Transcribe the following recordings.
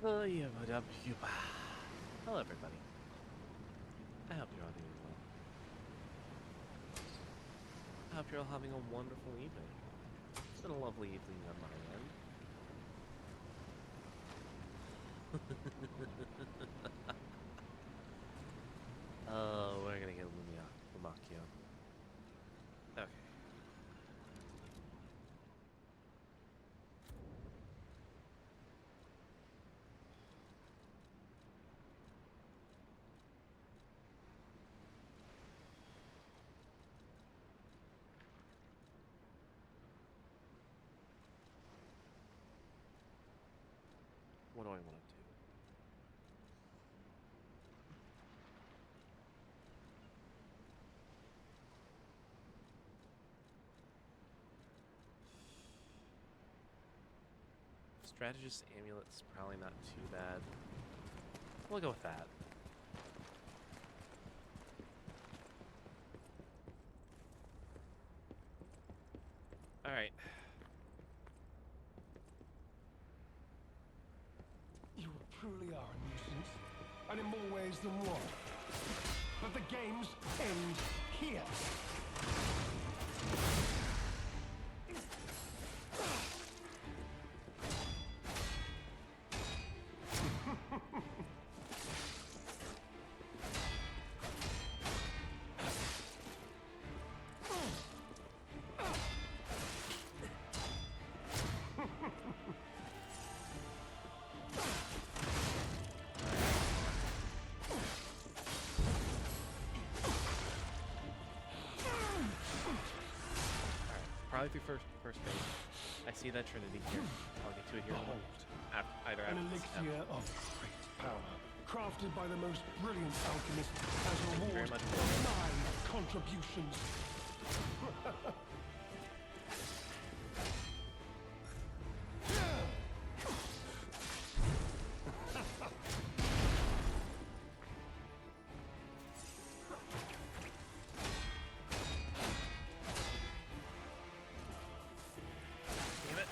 ENVtuber. Hello, everybody. I hope you're all doing well. I hope you're all having a wonderful evening. It's been a lovely evening on my end. Oh, we're gonna get Lumacchio. Okay. What do I want to do? Strategist amulet's probably not too bad. We'll go with that. Alright. You truly are a nuisance, and in more ways than one. But the games end here. Probably through first phase. I see that Trinity here. I'll get to it here. Either An after elixir of great power, crafted by the most brilliant alchemist as a reward much. for my contributions. Damn it.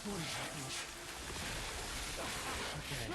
What is happening? Okay.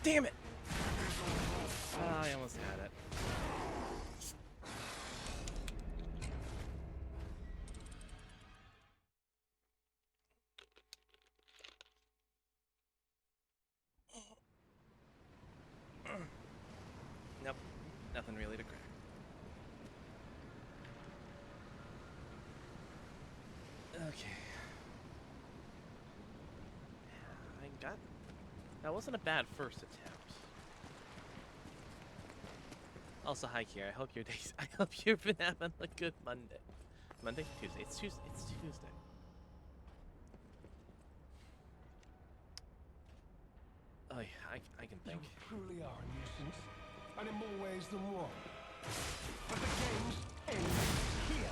Damn it! I almost had it. jelly to crack. Okay. I got... That wasn't a bad first attempt. Also, hi, Kier. I hope your days... I hope you've been having a good Monday. Monday? Tuesday. It's Tuesday. It's Tuesday. Oh, yeah, I can think. You truly are a nuisance, and in more ways than one. But the games end here.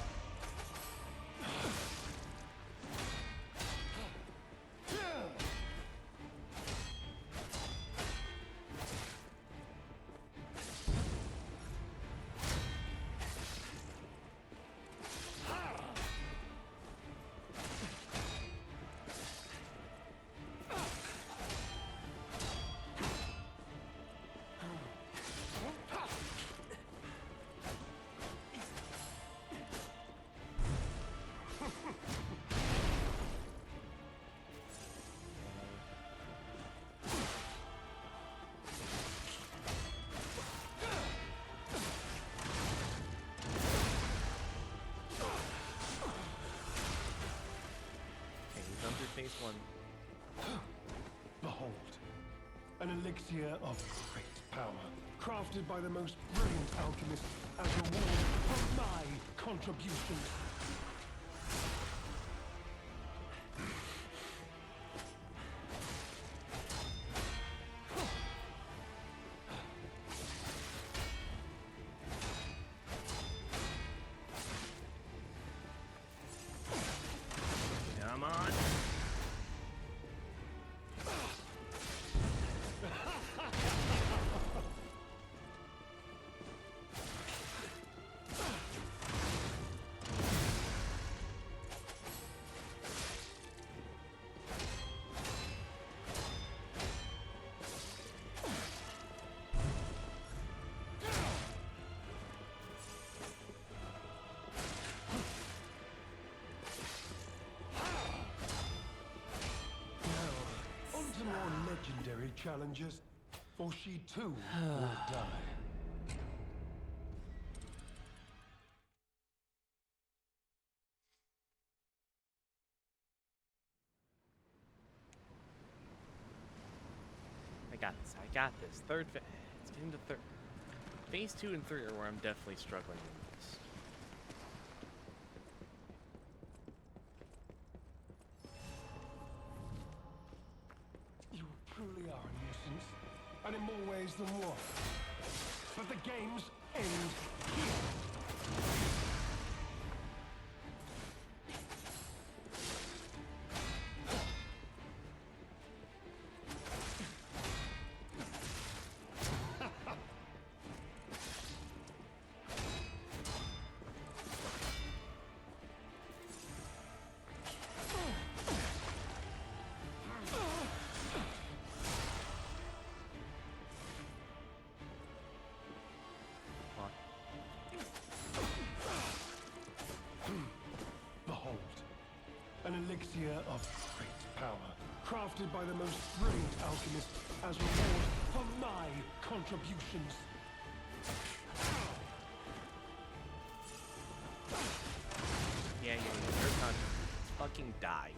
Phase 1. Behold, an elixir of great power, crafted by the most brilliant alchemist as a reward for my contributions. Come on. More legendary challenges, or she too will die. I got this. I got this. It's getting to third. Phase 2 and 3 are where I'm definitely struggling with this. You truly are a nuisance, and in more ways than one. But the games end here. An elixir of great power, crafted by the most brilliant alchemist as reward for my contributions. Yeah, your contributions. Fucking die.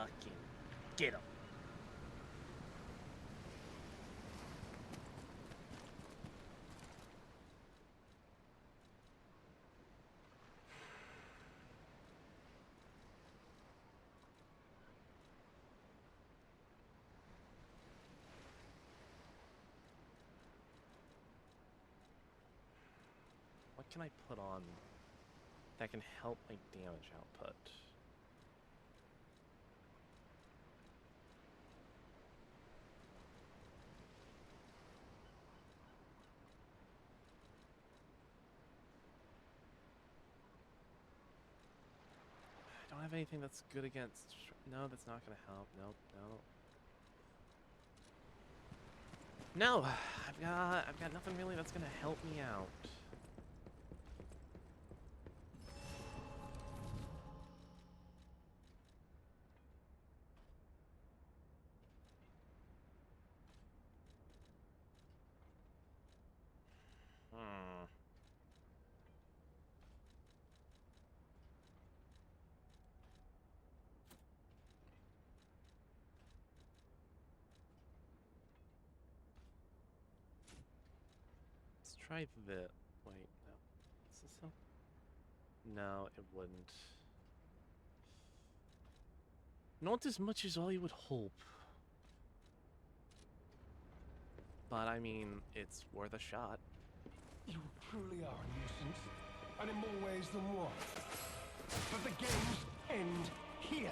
Fucking get him. What can I put on that can help my damage output? I don't have anything that's good against... No, that's not gonna help. Nope, no. No! I've got nothing really that's gonna help me out. Let's try the... Wait, no. Is this help? No, it wouldn't. Not as much as I would hope. But I mean, it's worth a shot. You truly are a nuisance, and in more ways than one. But the games end here.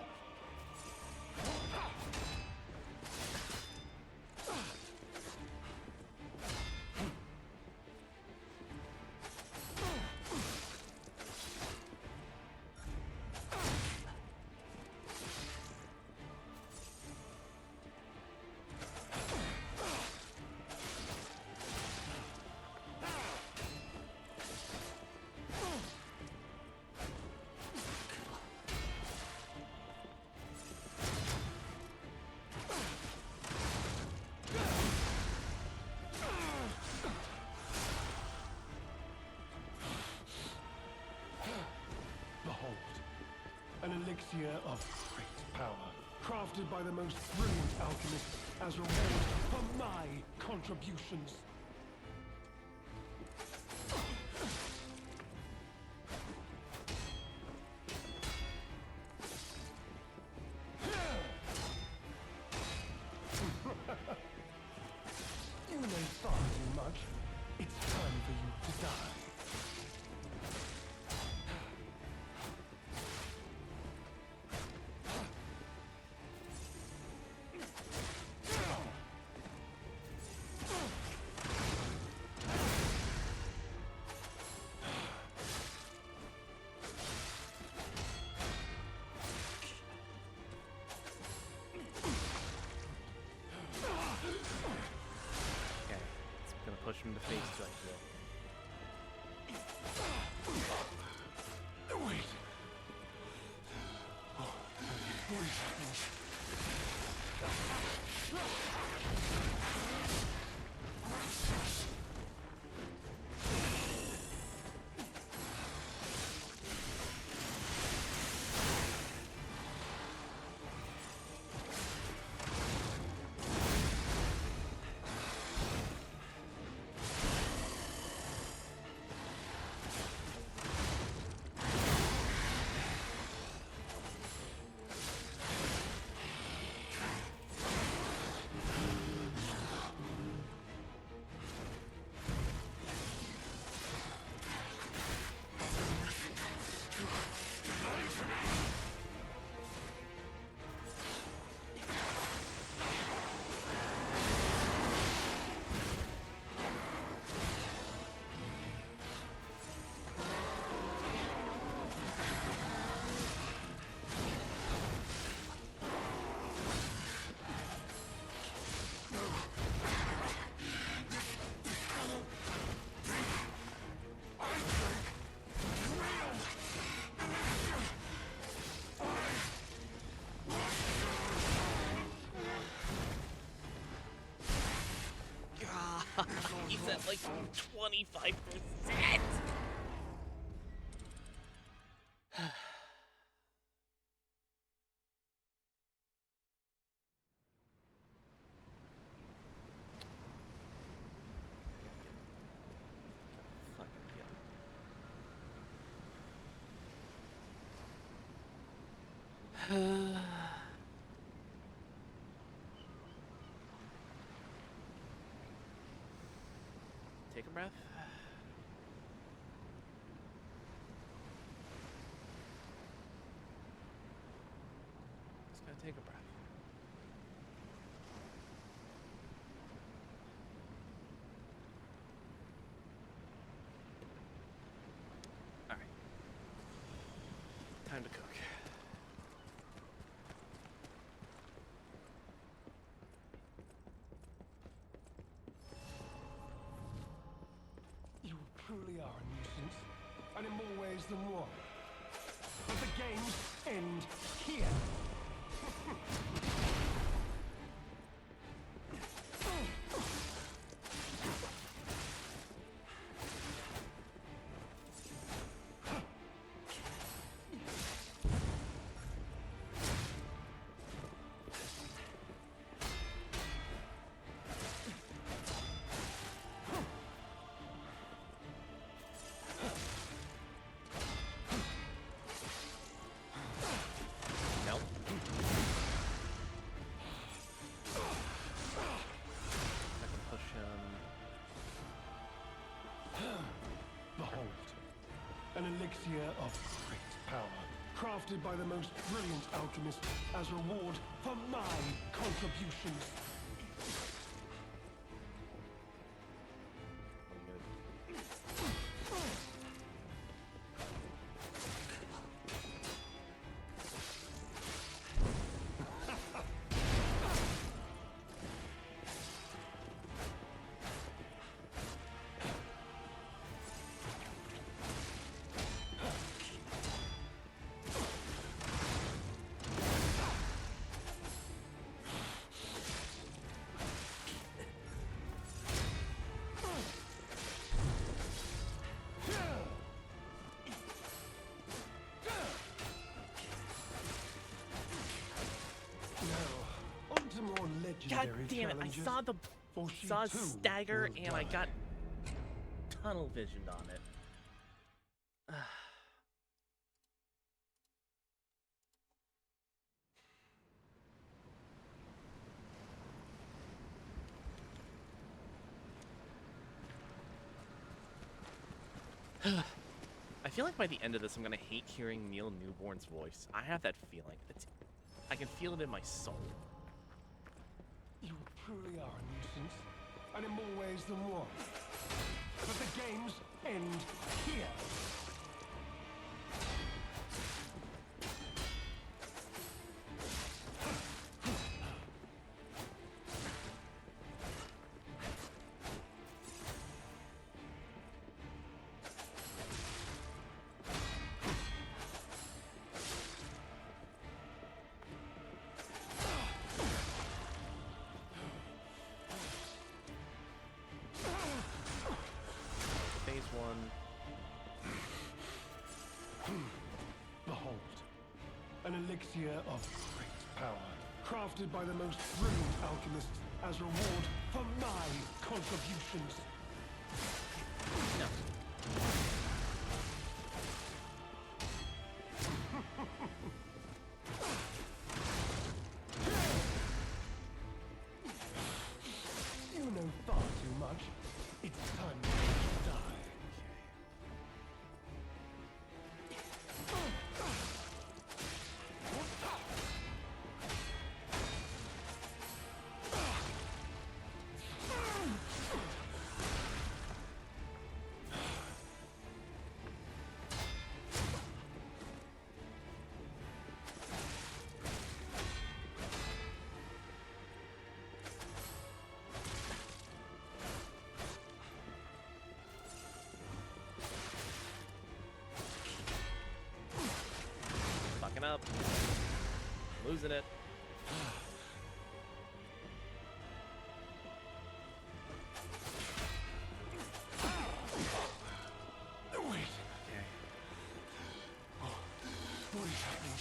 An elixir of great power, crafted by the most brilliant alchemists as reward for my contributions. You may thought too much. It's time for you to die. Push him to face strike there. Wait. He's at like 25%. Take a breath. Just gotta take a breath. All right. Time to cook. You truly are a nuisance, and in more ways than one. But the games end here. Nope. I can push him. Behold, an elixir of great power, crafted by the most brilliant alchemist as reward for my contributions. What are you gonna do? Now, on to more God legendary damn it! I challenges, saw the for she saw too stagger will and I die. got tunnel visioned on it. I feel like by the end of this, I'm gonna hate hearing Neil Newborn's voice. I have that feeling. I can feel it in my soul. You truly are a nuisance, and in more ways than one. But the games end here. Phase 1. Behold, an elixir of great power, crafted by the most brilliant alchemists as reward for my contributions. No. You know far too much. It's time to die. Fucking up. Losing it. Wait, Okay. what is happening?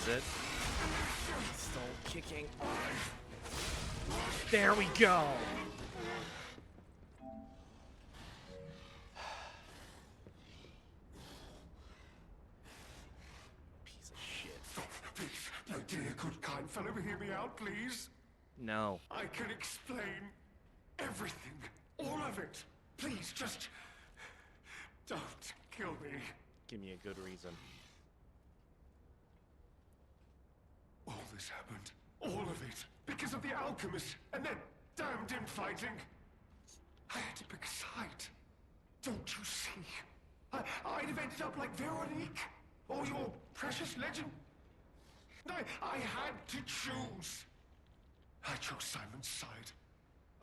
is it? Still kicking. There we go! Piece of shit. Please, my dear, good, kind fellow, hear me out, please. No. I can explain everything, all of it. Please, just don't kill me. Give me a good reason. All this happened, all of it, because of the alchemist and their damned infighting. I had to pick a side. Don't you see? I'd have ended up like Veronique, or your precious legend. I had to choose. I chose Simon's side.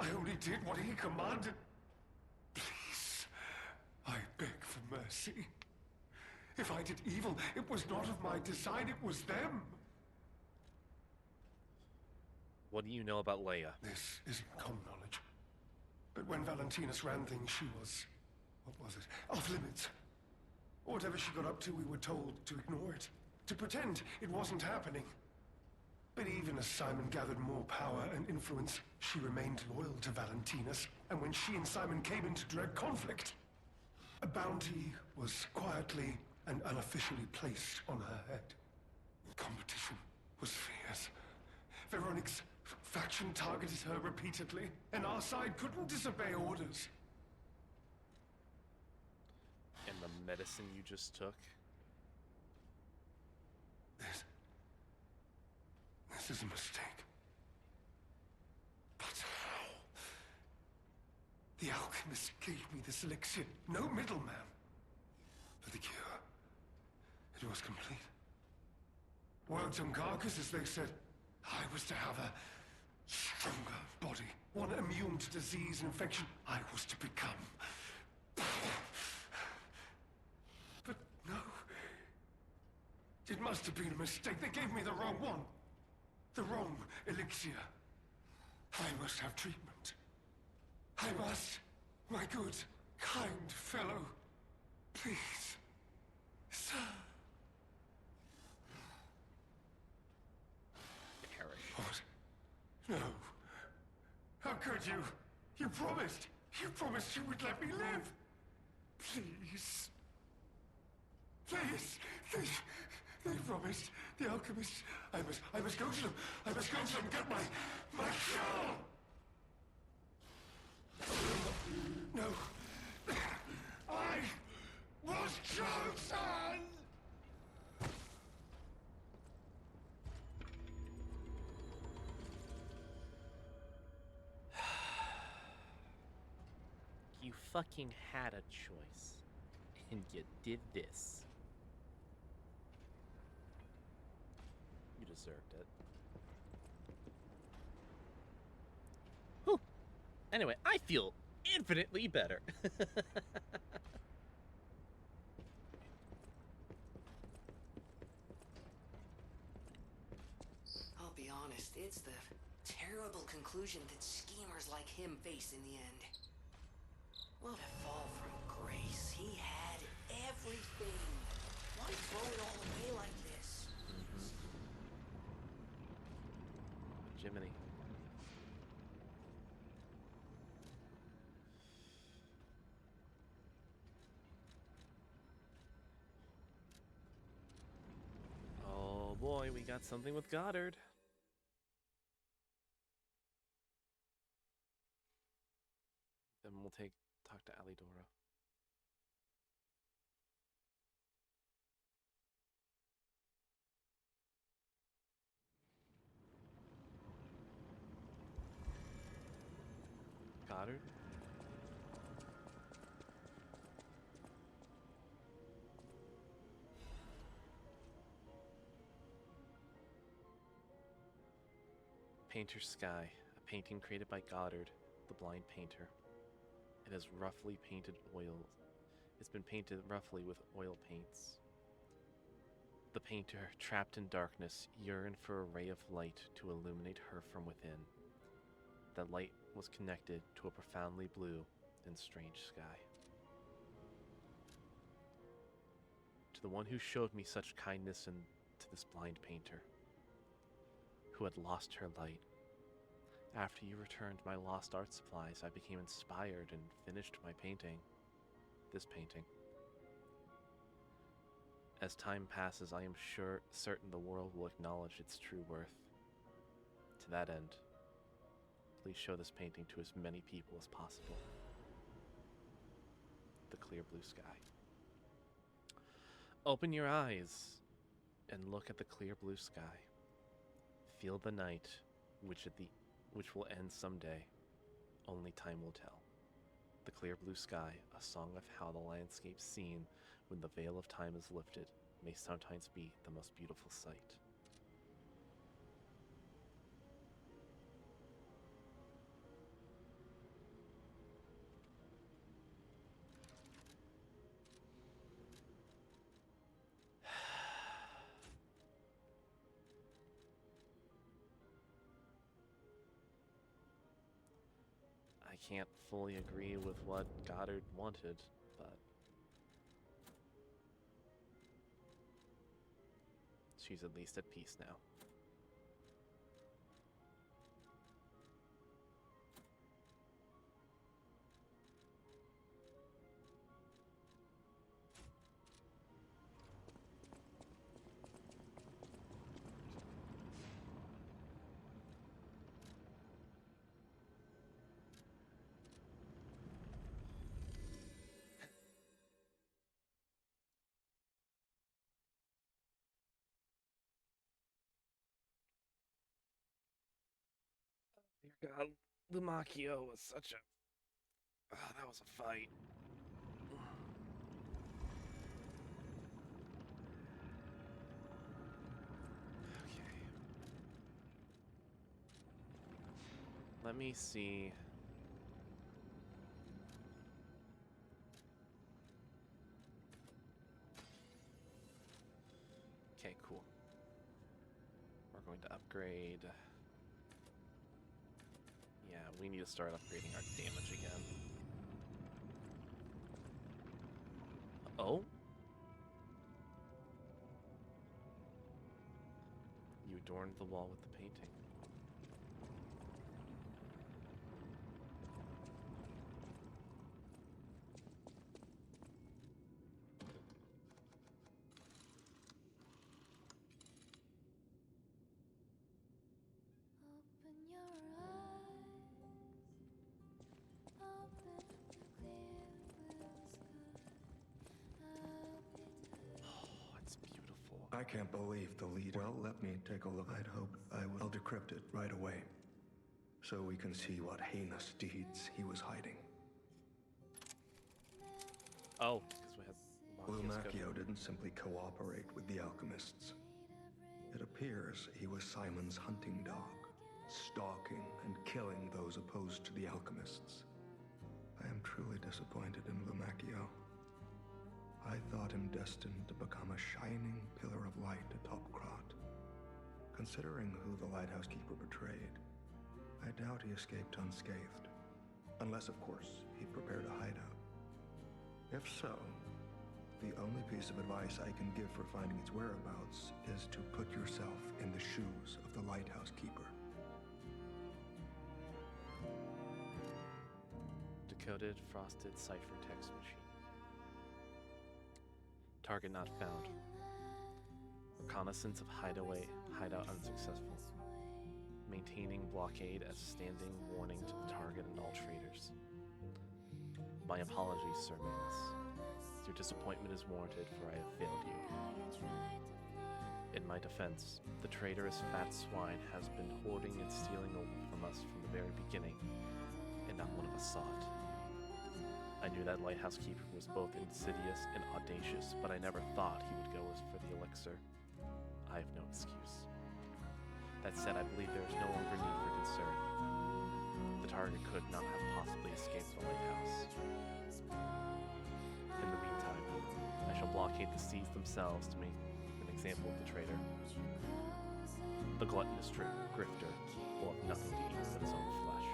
I only did what he commanded. Please, I beg for mercy. If I did evil, it was not of my design, it was them. What do you know about Leia? This isn't common knowledge. But when Valentinus ran things, she was... what was it? Off limits. Whatever she got up to, we were told to ignore it. To pretend it wasn't happening. But even as Simon gathered more power and influence, she remained loyal to Valentinus. And when she and Simon came into direct conflict, a bounty was quietly and unofficially placed on her head. Competition was fierce. Veronique's faction targeted her repeatedly, and our side couldn't disobey orders. And the medicine you just took? This is a mistake. But how? The alchemist gave me this elixir, no middleman. For the cure, it was complete. Worked on carcasses, they said. I was to have a stronger body, one immune to disease and infection. I was to become... But no. It must have been a mistake. They gave me the wrong one. The wrong elixir. I must have treatment. I must. My good, kind fellow. Please. Sir. What? No. How could you? You promised. You promised you would let me live. Please. Please. They promised. The alchemist. I must go to them. I must go to them and get my cure. No. I was chosen. You fucking had a choice, and you did this. You deserved it. Whew. Anyway, I feel infinitely better. I'll be honest, it's the terrible conclusion that schemers like him face in the end. What a fall from grace. He had everything. Why throw it all away like this? Jiminy. Oh boy, we got something with Goddard. Then we'll talk to Alidora. Goddard? Painter's Sky, a painting created by Goddard, the blind painter. It has roughly painted oil. It's been painted roughly with oil paints. The painter, trapped in darkness, yearned for a ray of light to illuminate her from within. That light was connected to a profoundly blue and strange sky. To the one who showed me such kindness and to this blind painter who had lost her light. After you returned my lost art supplies, I became inspired and finished my painting. This painting. As time passes, I am certain the world will acknowledge its true worth. To that end, please show this painting to as many people as possible. The clear blue sky. Open your eyes and look at the clear blue sky. Feel the night, which will end someday. Only time will tell. The clear blue sky, a song of how the landscape seen when the veil of time is lifted, may sometimes be the most beautiful sight. I can't fully agree with what Goddard wanted, but she's at least at peace now. Dear God, Lumacchio was such a... that was a fight. Okay. Let me see. Okay, cool. We're going to upgrade. Yeah, we need to start upgrading our damage again. Oh? You adorned the wall with the painting. Open your eyes, open the clear blue sky. Oh, it's beautiful. I can't believe the leader. Well, let me take a look. I'd hoped I'll decrypt it right away, so we can see what heinous deeds he was hiding. Oh, because we had Lumacchio didn't simply cooperate with the alchemists. It appears he was Simon's hunting dog, stalking and killing those opposed to the alchemists. I am truly disappointed in Lumacchio. I thought him destined to become a shining pillar of light atop Krat. Considering who the lighthouse keeper betrayed, I doubt he escaped unscathed. Unless, of course, he prepared a hideout. If so, the only piece of advice I can give for finding its whereabouts is to put yourself in the shoes of the lighthouse keeper. Decoded frosted cipher text machine. Target not found. Reconnaissance of hideout unsuccessful. Maintaining blockade as standing warning to the target and all traitors. My apologies, Sir Manus. Your disappointment is warranted, for I have failed you. In my defense, the traitorous fat swine has been hoarding and stealing from us from the very beginning, and not one of us saw it. I knew that lighthouse keeper was both insidious and audacious, but I never thought he would go for the elixir. I have no excuse. That said, I believe there is no longer need for concern. The target could not have possibly escaped the lighthouse. In the meantime, I shall blockade the seas themselves to make an example of the traitor. The gluttonous grifter will have nothing to eat but his own flesh.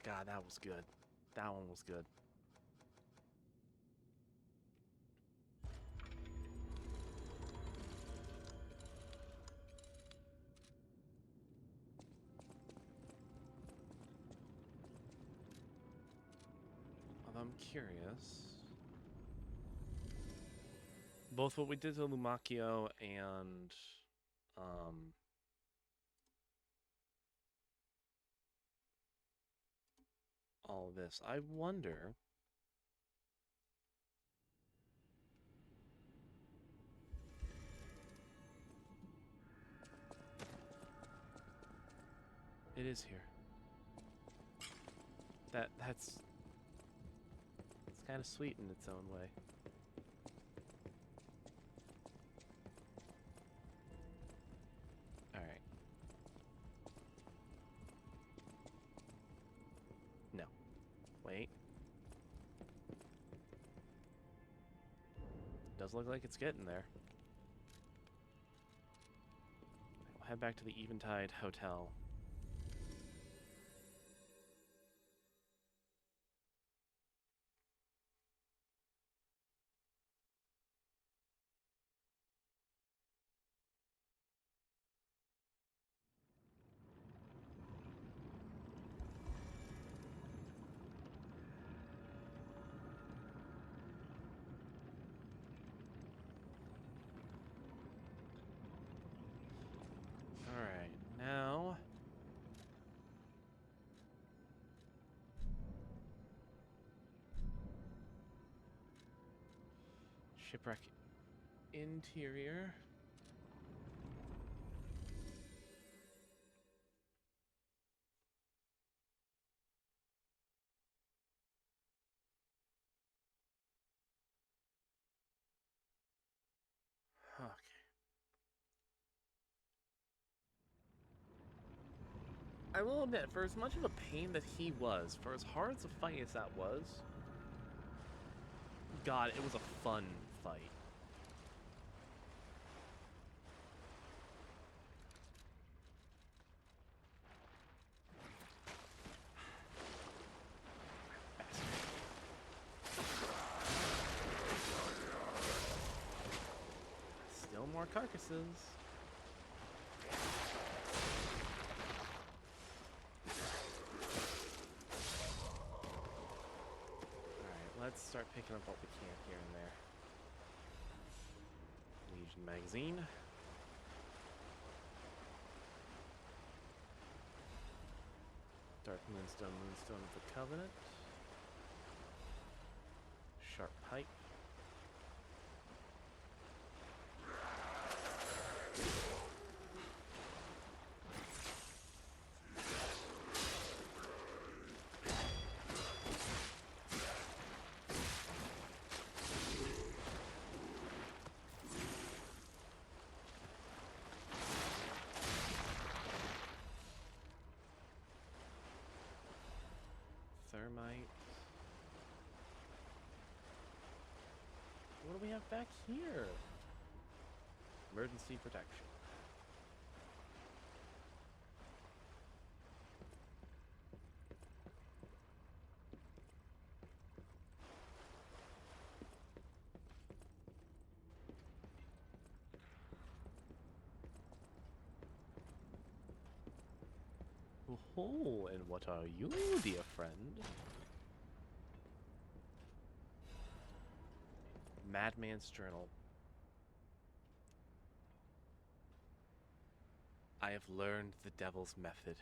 God, that was good. That one was good. Although I'm curious. Both what we did to Lumacchio and all this. I wonder. It is here. That's it's kind of sweet in its own way. All right. No. Wait. Does look like it's getting there. We'll head back to the Eventide Hotel. Alright, now shipwreck interior. Okay. I will admit, for as much of a pain that he was, for as hard as a fight as that was, God, it was a fun fight. Still more carcasses. Let's start picking up what we can here and there. Legion magazine. Dark Moonstone of the Covenant. Sharp pipe. Thermite. What do we have back here? Emergency protection. Oh, and what are you, dear friend? Madman's Journal. I have learned the devil's method.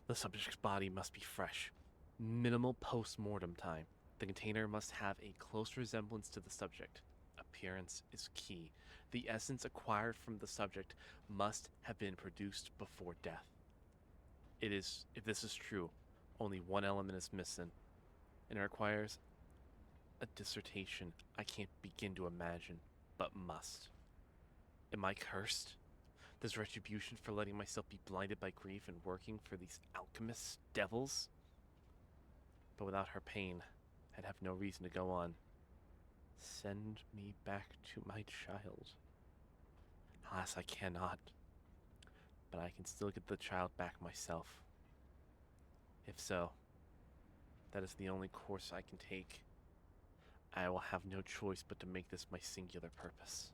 The subject's body must be fresh. Minimal post-mortem time. The container must have a close resemblance to the subject. Appearance is key. The essence acquired from the subject must have been produced before death. If this is true, only one element is missing, and it requires a dissertation I can't begin to imagine, but must. Am I cursed? Does retribution for letting myself be blinded by grief and working for these alchemists, devils? But without her pain, I'd have no reason to go on. Send me back to my child. Alas, I cannot. But I can still get the child back myself. If so, that is the only course I can take. I will have no choice but to make this my singular purpose.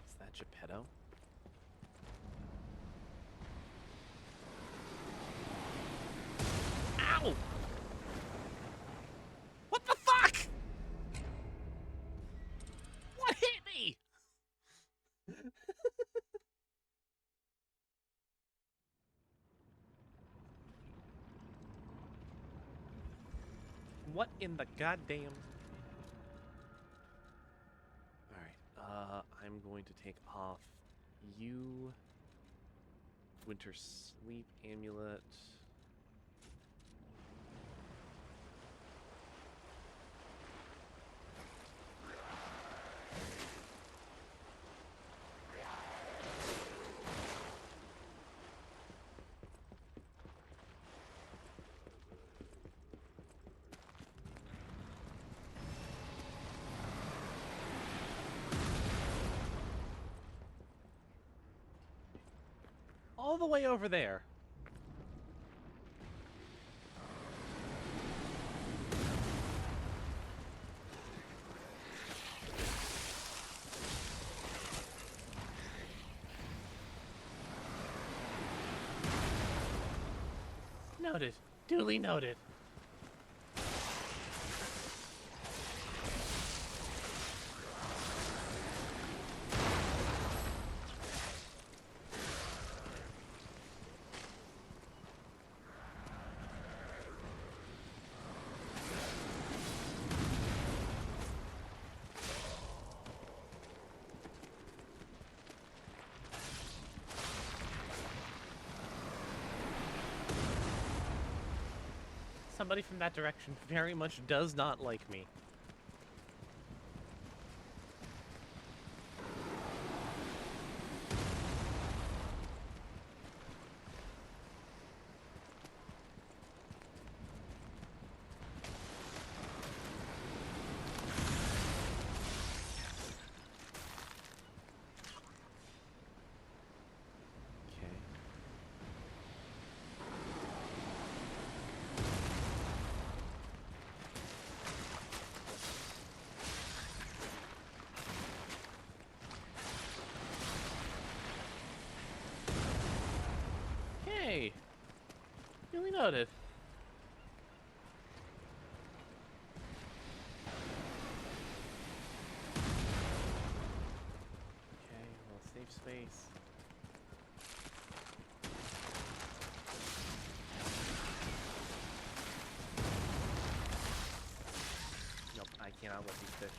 Is that Geppetto? Ow! What the fuck? What hit me? What in the goddamn... Alright, I'm going to take off you... Winter Sleep Amulet... all the way over there. Noted. Duly noted. Somebody from that direction very much does not like me. Okay. Hey! Duly noted. Okay, a little safe space. Nope, I cannot let these fish.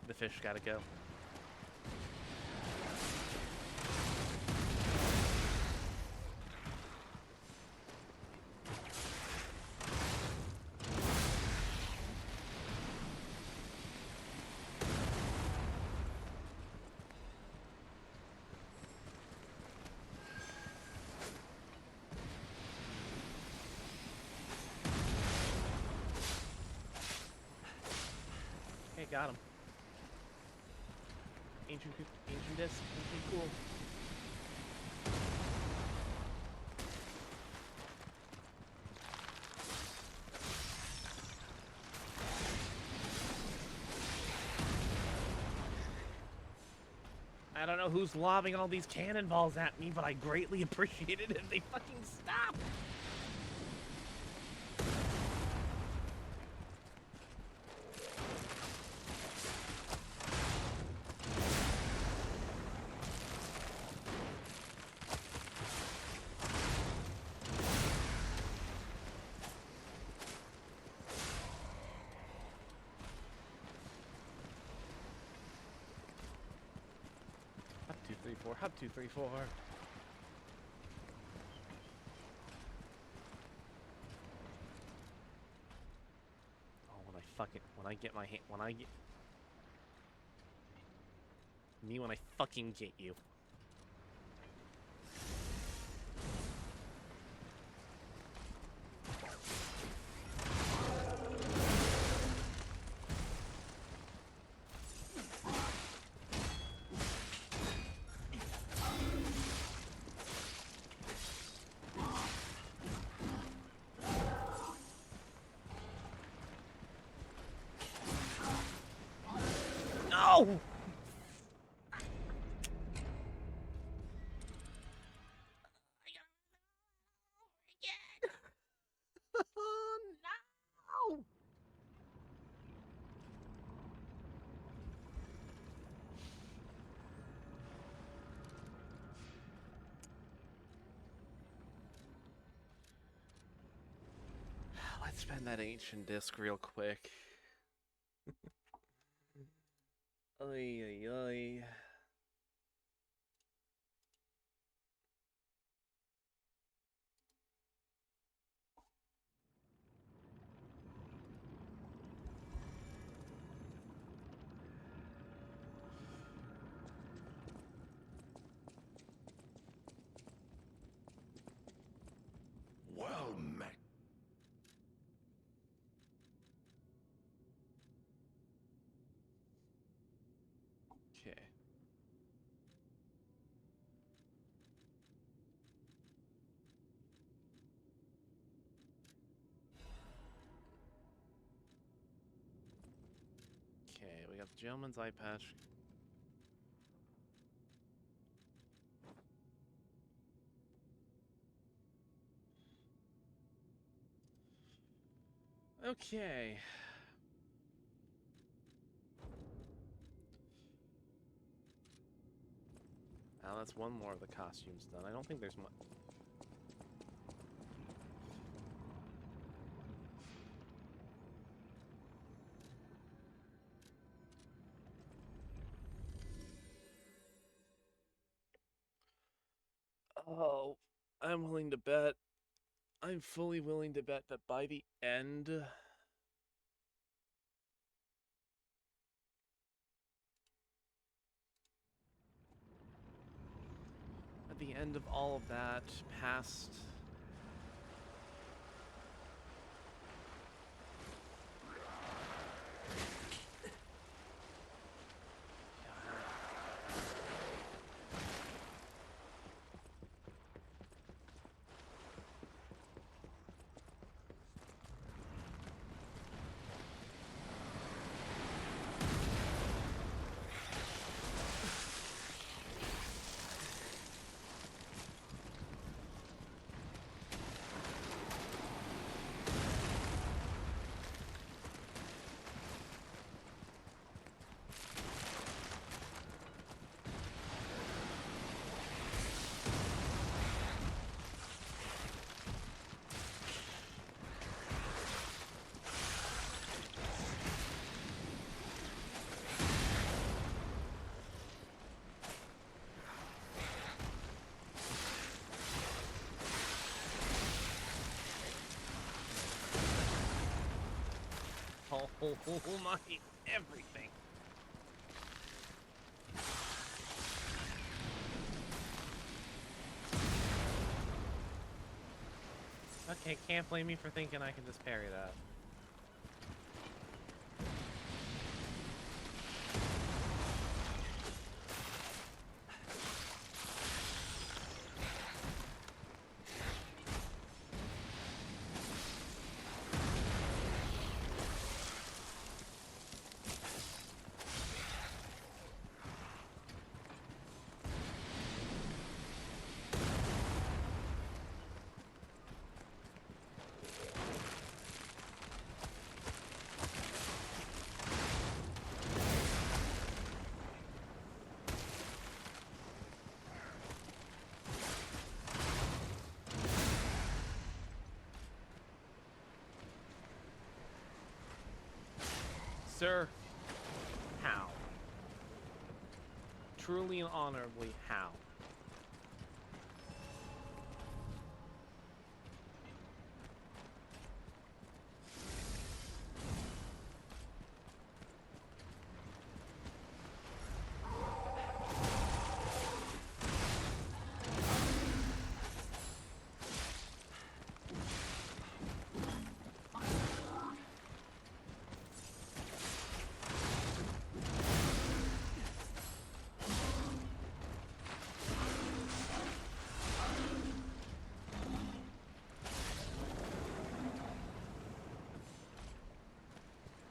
The fish gotta go. Okay, got him. Ancient disc, okay, cool. I don't know who's lobbing all these cannonballs at me, but I greatly appreciate it if they fucking stop. Hop 2, 3, 4. Hop 2, 3, 4. Oh, when I get my hand, when I fucking get you. spend that ancient disc real quick. Oy, oy, oy. Well met. Okay. Okay, we got the gentleman's eye patch. Okay. Now that's one more of the costumes done. I don't think there's much. Oh, I'm willing to bet. I'm fully willing to bet that by the end. At the end of all of that, past. Oh my everything. Okay, can't blame me for thinking I can just parry that. Sir, how? Truly and honorably, how?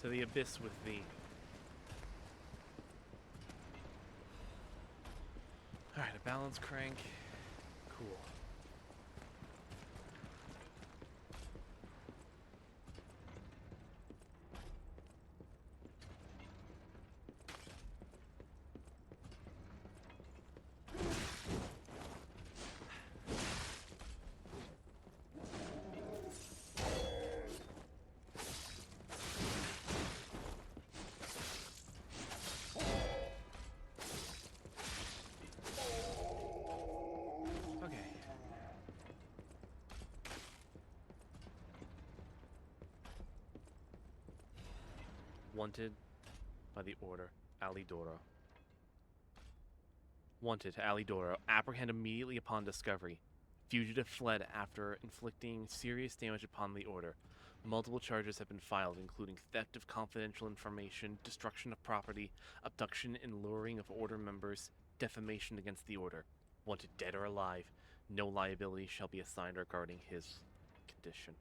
To the abyss with thee. Alright, a balance crank. Cool. Wanted by the order. Alidoro. Wanted, Alidoro. Apprehend immediately upon discovery. Fugitive fled after inflicting serious damage upon the order. Multiple charges have been filed, including theft of confidential information, destruction of property, abduction and luring of order members, defamation against the order. Wanted dead or alive, no liability shall be assigned regarding his condition.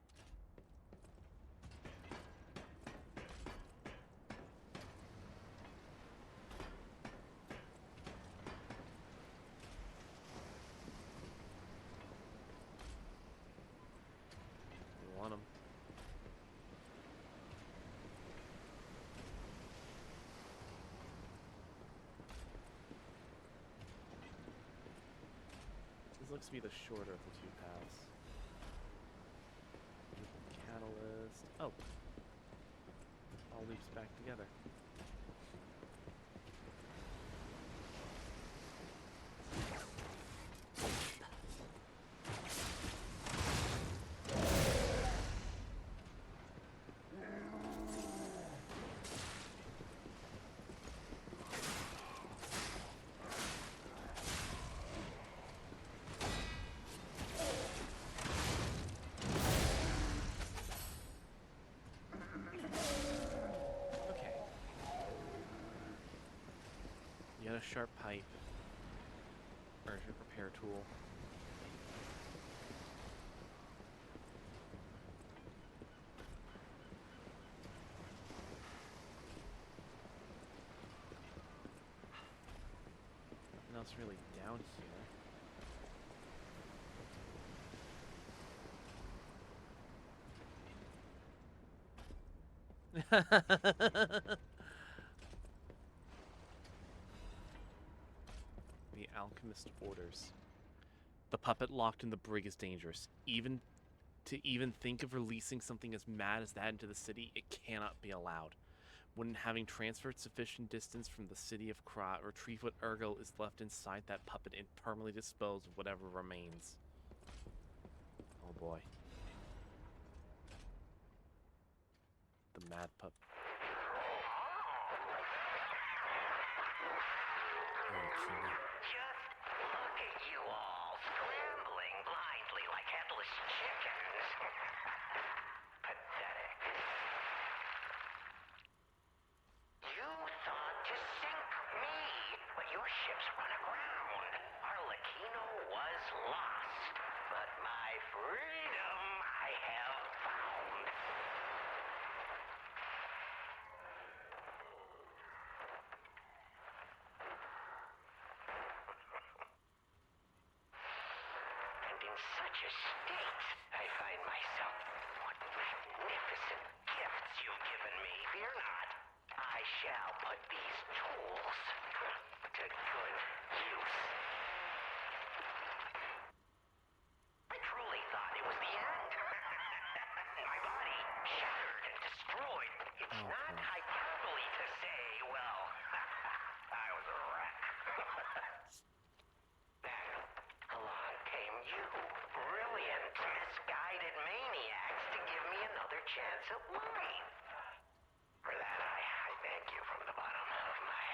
We want him. This looks to be the shorter of the two paths. Catalyst. Oh. All loops back together. Okay. You got a sharp pipe. Urgent repair tool. Nothing else really down here. The alchemist orders. The puppet locked in the brig is dangerous. Even think of releasing something as mad as that into the city, it cannot be allowed. When having transferred sufficient distance from the city of Krat, retrieve what ergo is left inside that puppet and permanently dispose of whatever remains. Oh boy. The mad pup. Okay. Just look at you all, scrambling blindly like headless chickens. Pathetic. You thought to sink me, but your ships run aground. Arlecchino was lost, but my freedom I have found. And in such a state, I find myself. What magnificent gifts you've given me. Fear not. I shall put these tools to good use. I truly thought it was the end. My body shattered and destroyed. It's not hyperbole to say, well, I was a wreck. Then along came you, brilliant, misguided maniacs, to give me another chance at life. For that, I thank you from the bottom of my,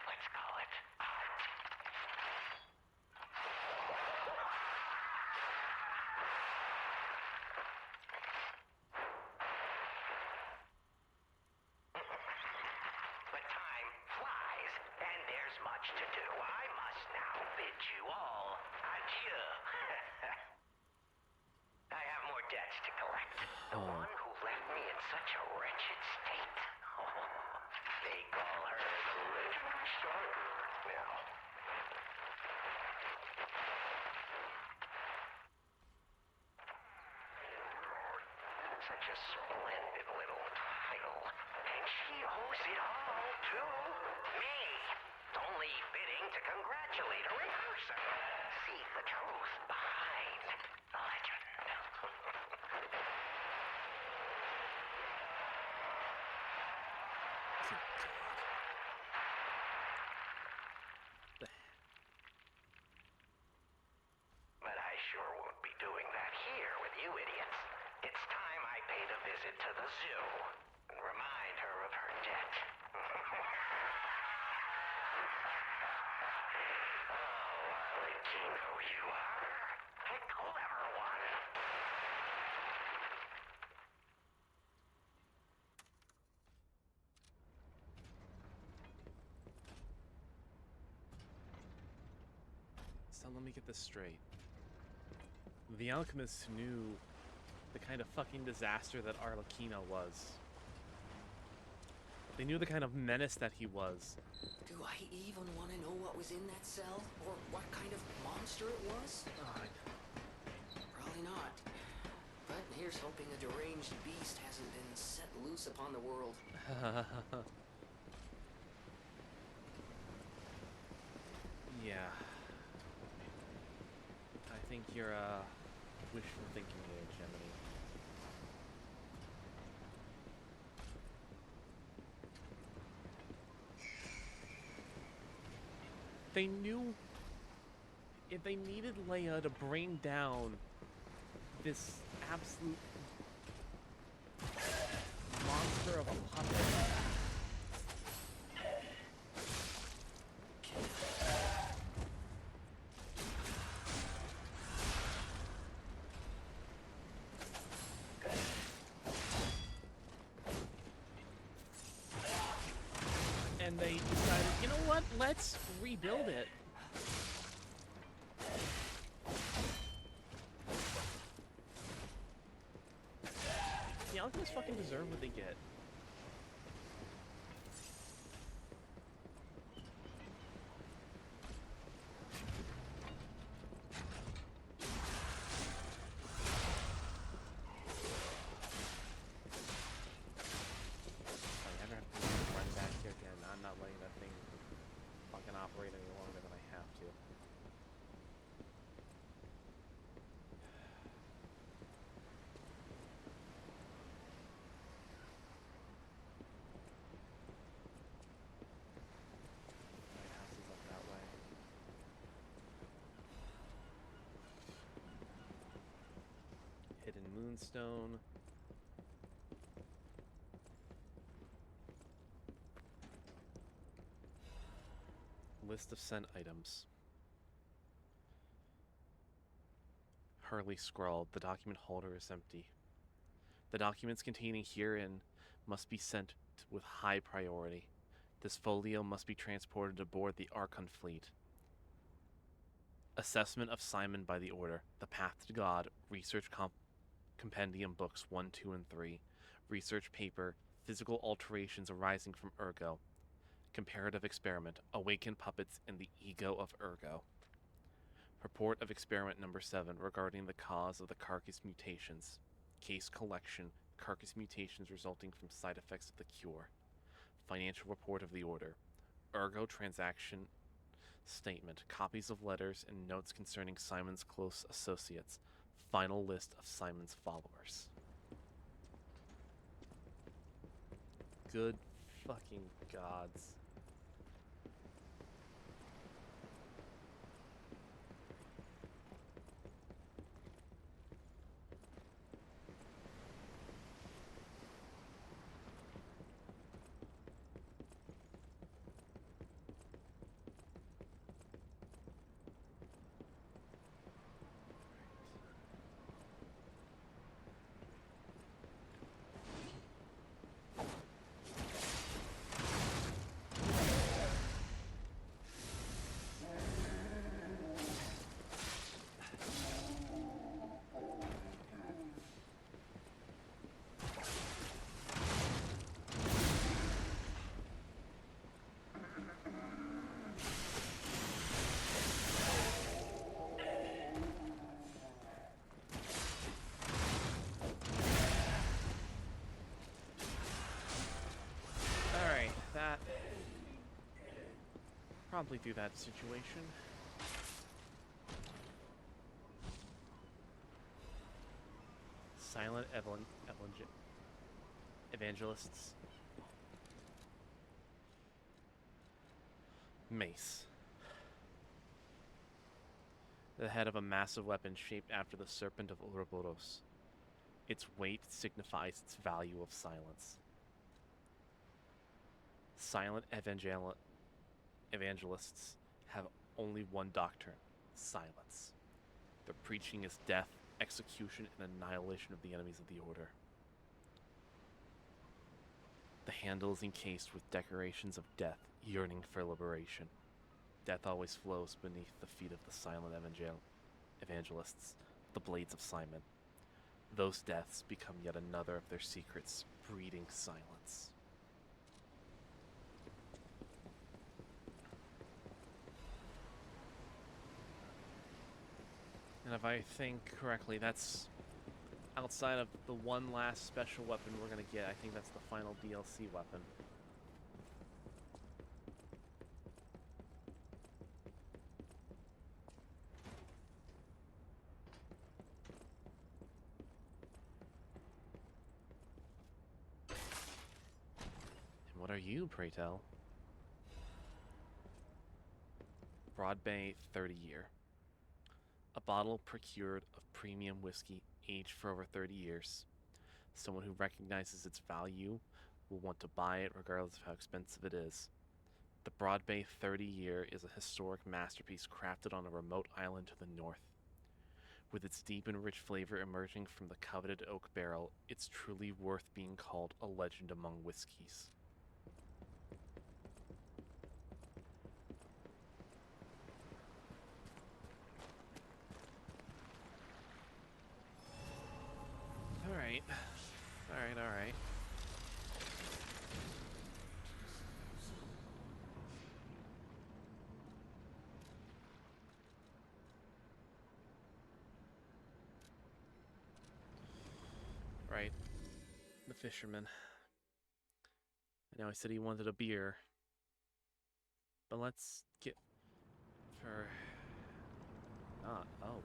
let's call it, heart. But time flies, and there's much to do. I must now bid you all adieu. I have more debts to collect. The one who left me in such a wretched state. They call her the Legend Stalker now. Such a splendid little title. And she owes it all to me. It's only fitting to congratulate her in person. See the truth behind the legend. But I sure won't be doing that here with you idiots. It's time I paid a visit to the zoo and remind her of her project. Oh, Valentino, you are a clever one. So let me get this straight. The alchemists knew the kind of fucking disaster that Arlecchino was. They knew the kind of menace that he was. Do I even want to know what was in that cell? Or what kind of monster it was? Probably not. But here's hoping a deranged beast hasn't been set loose upon the world. Yeah. I think you're, wishful thinking here, Gemini. They knew if they needed Leia to bring down this absolute monster of a puppet. And they decided, you know what, let's rebuild it. The alchemists fucking deserve what they get. I never have to run back here again. I'm not letting that thing fucking operate any longer than I have to. Lighthouse is up that way. Hidden Moonstone. List of sent items. Hurley scrawled, the document holder is empty. The documents containing herein must be sent with high priority. This folio must be transported aboard the Archon fleet. Assessment of Simon by the Order. The Path to God. Research Compendium Books 1, 2, and 3. Research paper. Physical alterations arising from Ergo. Comparative experiment. Awakened puppets in the ego of Ergo. Report of experiment number 7 regarding the cause of the carcass mutations. Case collection. Carcass mutations resulting from side effects of the cure. Financial report of the Order. Ergo transaction statement. Copies of letters and notes concerning Simon's close associates. Final list of Simon's followers. Good fucking gods. That promptly through that situation. Silent evangelists. Mace. The head of a massive weapon shaped after the serpent of Ouroboros. Its weight signifies its value of silence. Silent evangelists have only one doctrine: silence. Their preaching is death, execution, and annihilation of the enemies of the Order. The handle is encased with decorations of death, yearning for liberation. Death always flows beneath the feet of the silent evangelists, the blades of Simon. Those deaths become yet another of their secrets, breeding silence. And if I think correctly, that's outside of the one last special weapon we're gonna get. I think that's the final DLC weapon. And what are you, pray tell? Broad Bay 30 Year. A bottle procured of premium whiskey aged for over 30 years. Someone who recognizes its value will want to buy it regardless of how expensive it is. The Broad Bay 30 Year is a historic masterpiece crafted on a remote island to the north. With its deep and rich flavor emerging from the coveted oak barrel, it's truly worth being called a legend among whiskeys. Alright. Alright. Right. The fisherman. I know I said he wanted a beer. But let's get for... not. Oh.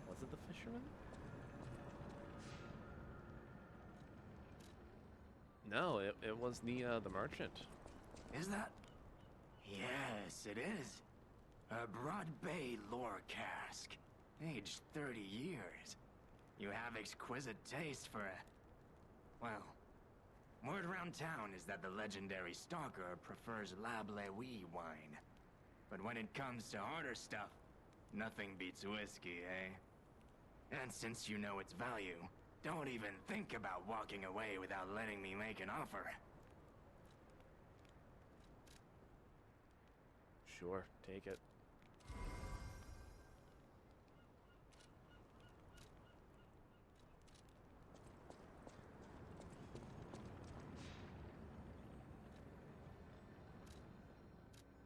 Was it the fisherman? No, it was the merchant. Is that? Yes, it is. A Broad Bay lore cask. Aged 30 years. You have exquisite taste for a... well... word around town is that the legendary stalker prefers La Bleuie wine. But when it comes to harder stuff, nothing beats whiskey, eh? And since you know its value, don't even think about walking away without letting me make an offer. Sure, take it.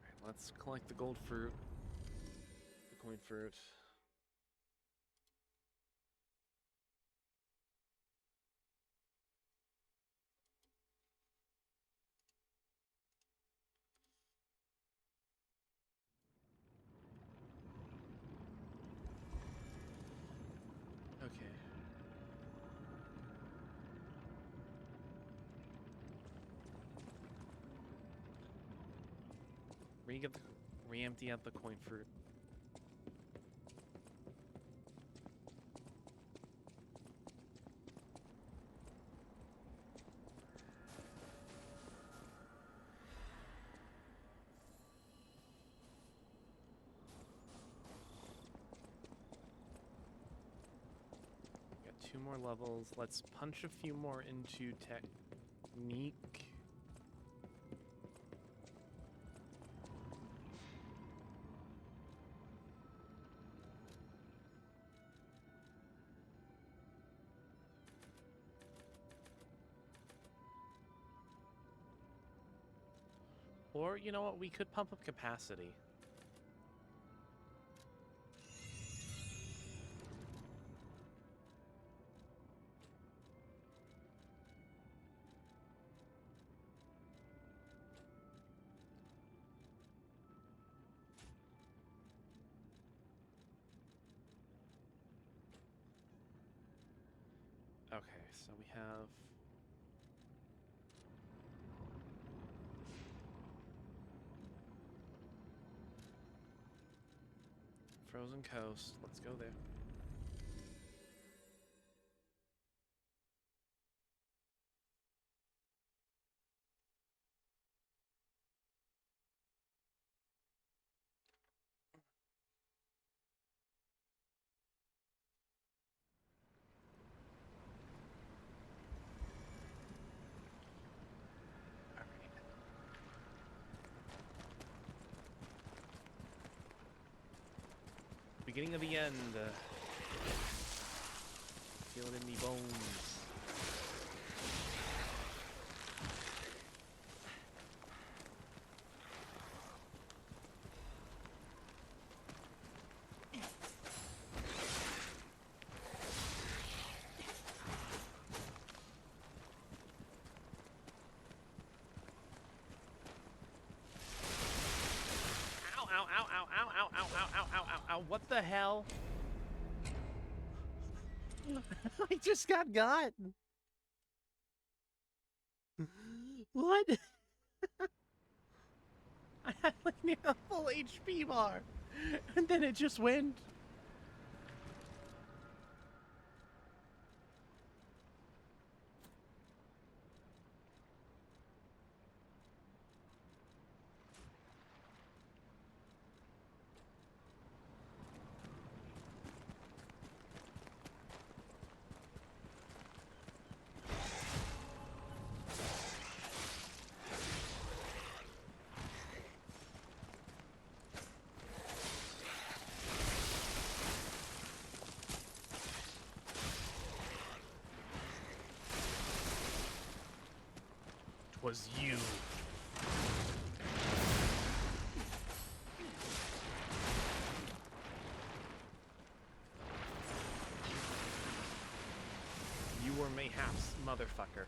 Alright, let's collect the gold fruit. The coin fruit. Okay. Re-empty out the coin fruit. Got 2 more levels. Let's punch a few more into technique. Or, you know what, we could pump up capacity. Okay, so we have... Frozen Coast. Let's go there. beginning of the end. Feel it in the bones. Ow, ow, ow, ow, ow, ow, ow, ow, ow, ow, ow, what the hell? I just got. What? I had like near a full HP bar, and then it just went. Was you. You were mayhaps, motherfucker.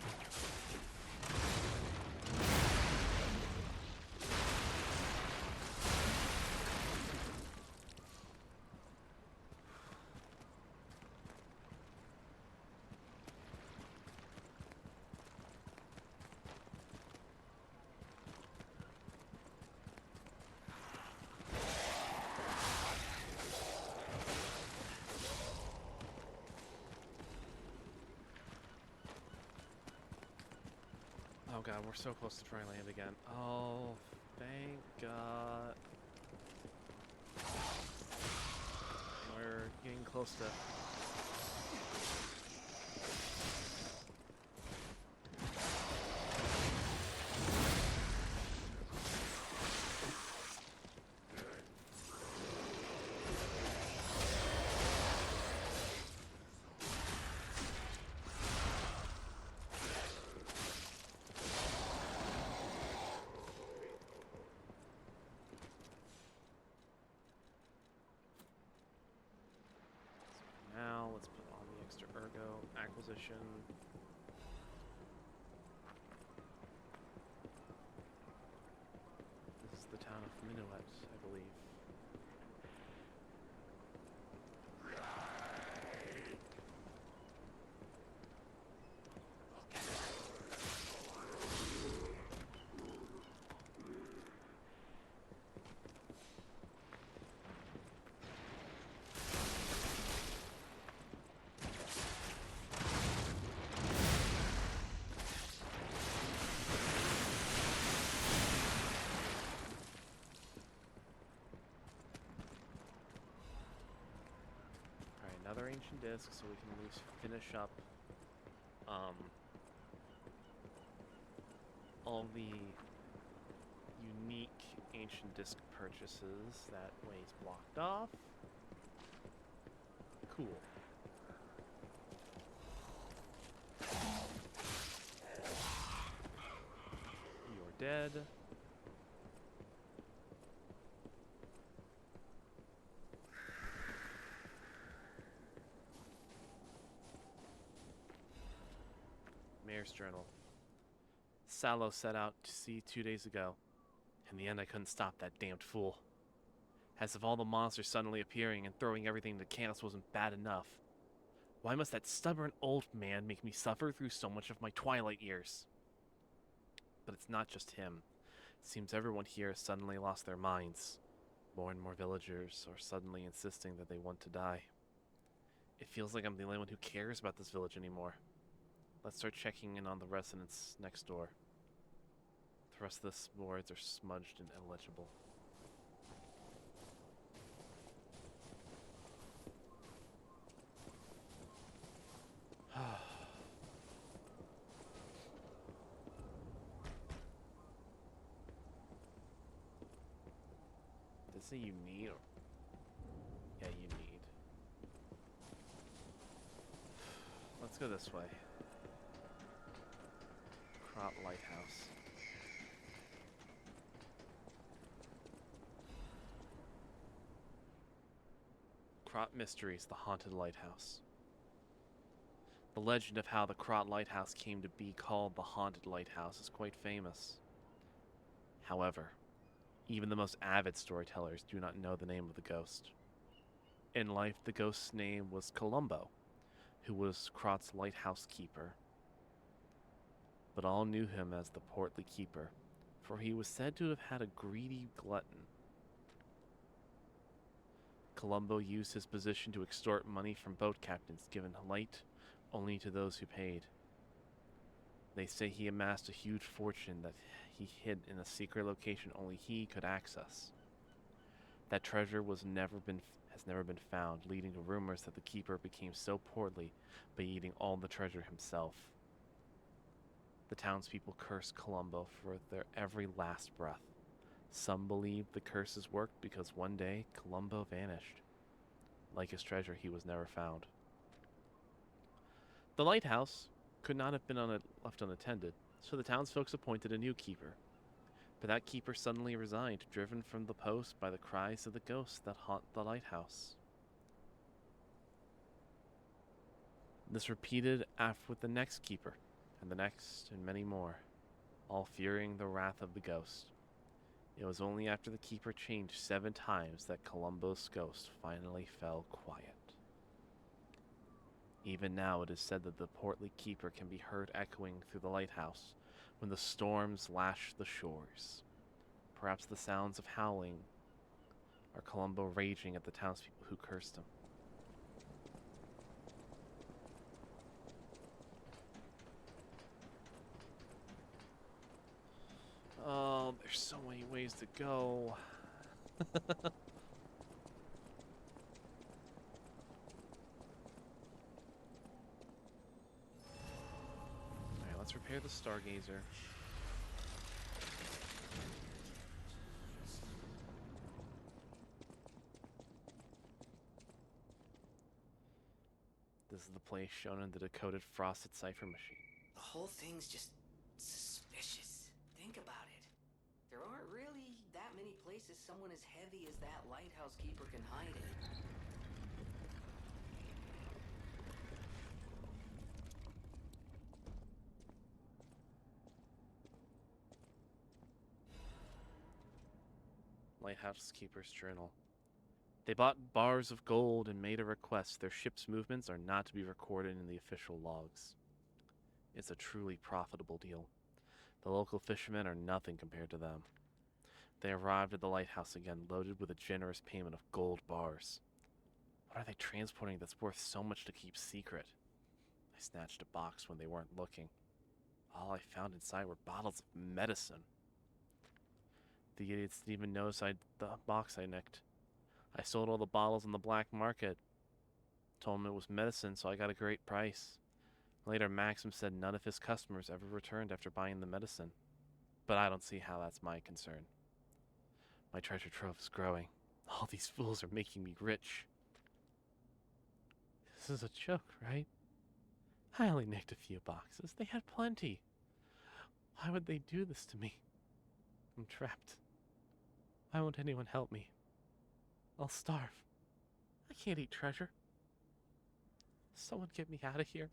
Oh god, we're so close to dry land again. Oh, thank god. We're getting close to... Now, let's put on the extra ergo acquisition. This is the town of Minuet, I believe. Another ancient disc, so we can at least finish up all the unique ancient disc purchases. That way's blocked off. Cool. You're dead. Mayor's Journal. Sallow set out to sea 2 days ago. In the end, I couldn't stop that damned fool. As if all the monsters suddenly appearing and throwing everything to chaos wasn't bad enough. Why must that stubborn old man make me suffer through so much of my twilight years? But it's not just him. It seems everyone here has suddenly lost their minds. More and more villagers are suddenly insisting that they want to die. It feels like I'm the only one who cares about this village anymore. Let's start checking in on the residents next door. The rest of the boards are smudged and illegible. Did it say you need or... Yeah, you need. go this way. Krot Lighthouse. Krot Mysteries, the Haunted Lighthouse. The legend of how the Krot Lighthouse came to be called the Haunted Lighthouse is quite famous. However, even the most avid storytellers do not know the name of the ghost. In life, the ghost's name was Columbo, who was Krot's lighthouse keeper. But all knew him as the Portly Keeper, for he was said to have had a greedy glutton. Columbo used his position to extort money from boat captains, given light only to those who paid. They say he amassed a huge fortune that he hid in a secret location only he could access. That treasure has never been found, leading to rumors that the keeper became so portly by eating all the treasure himself. The townspeople cursed Columbo for their every last breath. Some believe the curses worked because one day Columbo vanished. Like his treasure, he was never found. The lighthouse could not have been left unattended, so the townsfolk appointed a new keeper. But that keeper suddenly resigned, driven from the post by the cries of the ghosts that haunt the lighthouse. This repeated with the next keeper, and the next, and many more, all fearing the wrath of the ghost. It was only after the keeper changed 7 times that Columbo's ghost finally fell quiet. Even now it is said that the portly keeper can be heard echoing through the lighthouse when the storms lash the shores. Perhaps the sounds of howling are Columbo raging at the townspeople who cursed him. Oh, there's so many ways to go. Alright, let's repair the Stargazer. This is the place shown in the decoded frosted cipher machine. The whole thing's just suspicious. Think about it. There aren't really that many places someone as heavy as that lighthouse keeper can hide in. Lighthouse Keeper's Journal. They bought bars of gold and made a request. Their ship's movements are not to be recorded in the official logs. It's a truly profitable deal. The local fishermen are nothing compared to them. They arrived at the lighthouse again, loaded with a generous payment of gold bars. What are they transporting that's worth so much to keep secret? I snatched a box when they weren't looking. All I found inside were bottles of medicine. The idiots didn't even notice the box I nicked. I sold all the bottles on the black market. Told them it was medicine, so I got a great price. Later, Maxim said none of his customers ever returned after buying the medicine. But I don't see how that's my concern. My treasure trove is growing. All these fools are making me rich. This is a joke, right? I only nicked a few boxes. They had plenty. Why would they do this to me? I'm trapped. Why won't anyone help me? I'll starve. I can't eat treasure. Someone get me out of here.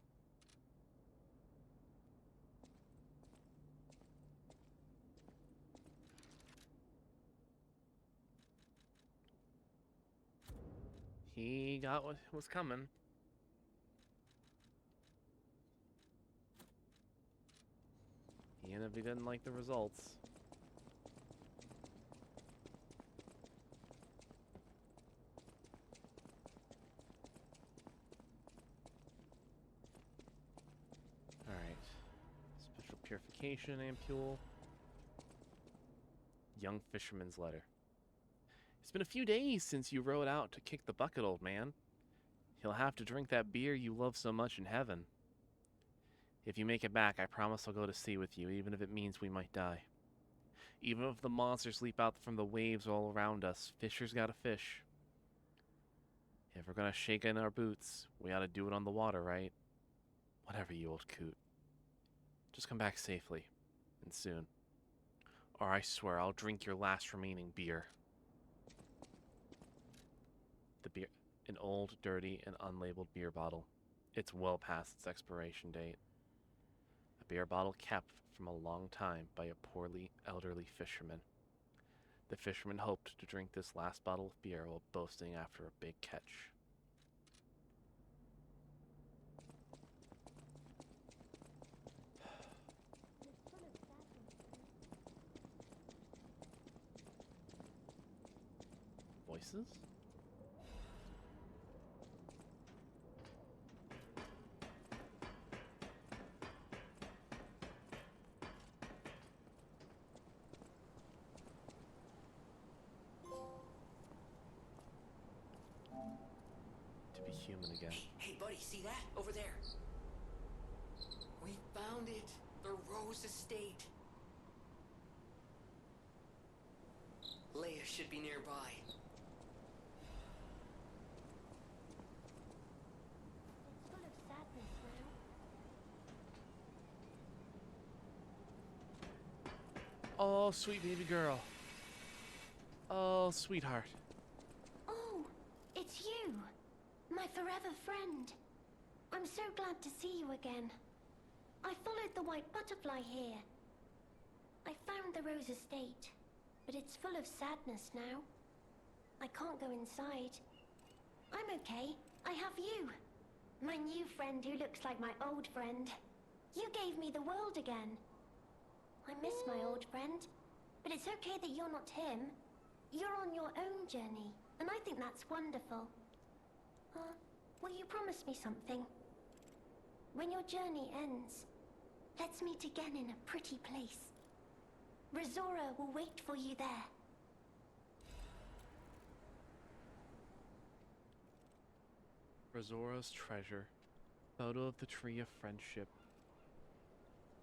He got what was coming. Even if he didn't like the results. Alright. Special purification ampule. Young Fisherman's Letter. It's been a few days since you rode out to kick the bucket, old man. You'll have to drink that beer you love so much in heaven. If you make it back, I promise I'll go to sea with you, even if it means we might die. Even if the monsters leap out from the waves all around us, fishers gotta fish. If we're gonna shake in our boots, we ought to do it on the water, right? Whatever, you old coot. Just come back safely, and soon. Or I swear I'll drink your last remaining beer. The beer, an old, dirty, and unlabeled beer bottle. It's well past its expiration date. A beer bottle kept from a long time by a poorly elderly fisherman. The fisherman hoped to drink this last bottle of beer while boasting after a big catch. Voices? To be human again. Hey, buddy, see that? Over there. We found it. The Rose Estate. Leia should be nearby. It's full of sadness now. Oh, sweet baby girl. Oh, sweetheart. Oh, it's you, my forever friend. I'm so glad to see you again. I followed the white butterfly here. I found the Rose Estate, but it's full of sadness now. I can't go inside. I'm okay. I have you. My new friend who looks like my old friend. You gave me the world again. I miss my old friend, but it's okay that you're not him. You're on your own journey, and I think that's wonderful. Will you promise me something? When your journey ends, let's meet again in a pretty place. Razora will wait for you there. Razora's treasure. Photo of the tree of friendship.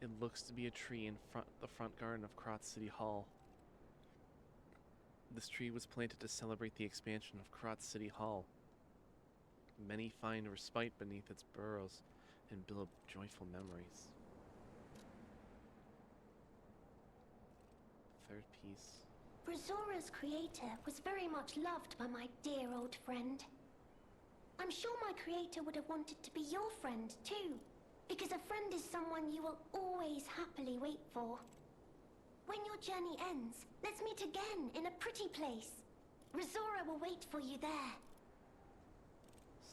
It looks to be a tree in the front garden of Krat City Hall. This tree was planted to celebrate the expansion of Krat City Hall. Many find respite beneath its burrows and build joyful memories. Third piece. Razora's creator was very much loved by my dear old friend. I'm sure my creator would have wanted to be your friend too, because a friend is someone you will always happily wait for. When your journey ends, let's meet again in a pretty place. Razora will wait for you there.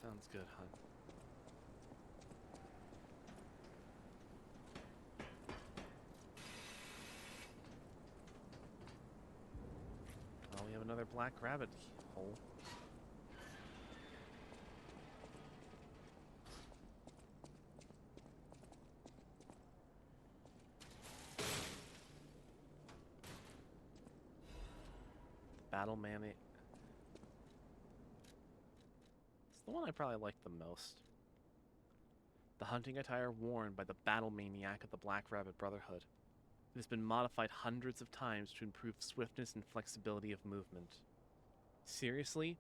Sounds good, hun. Oh, we have another black rabbit hole. Battle Man. It's the one I probably like the most. The hunting attire worn by the battle maniac of the Black Rabbit Brotherhood. It has been modified hundreds of times to improve swiftness and flexibility of movement. Seriously?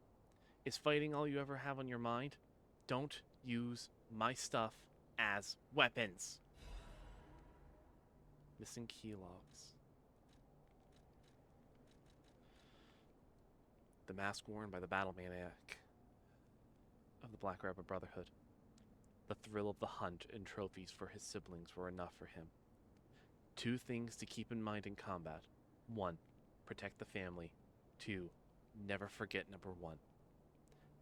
Is fighting all you ever have on your mind? Don't use my stuff as weapons. Missing key logs. The mask worn by the battle maniac of the Black Rabbit Brotherhood. The thrill of the hunt and trophies for his siblings were enough for him. 2 things to keep in mind in combat. 1. Protect the family. 2. Never forget number 1.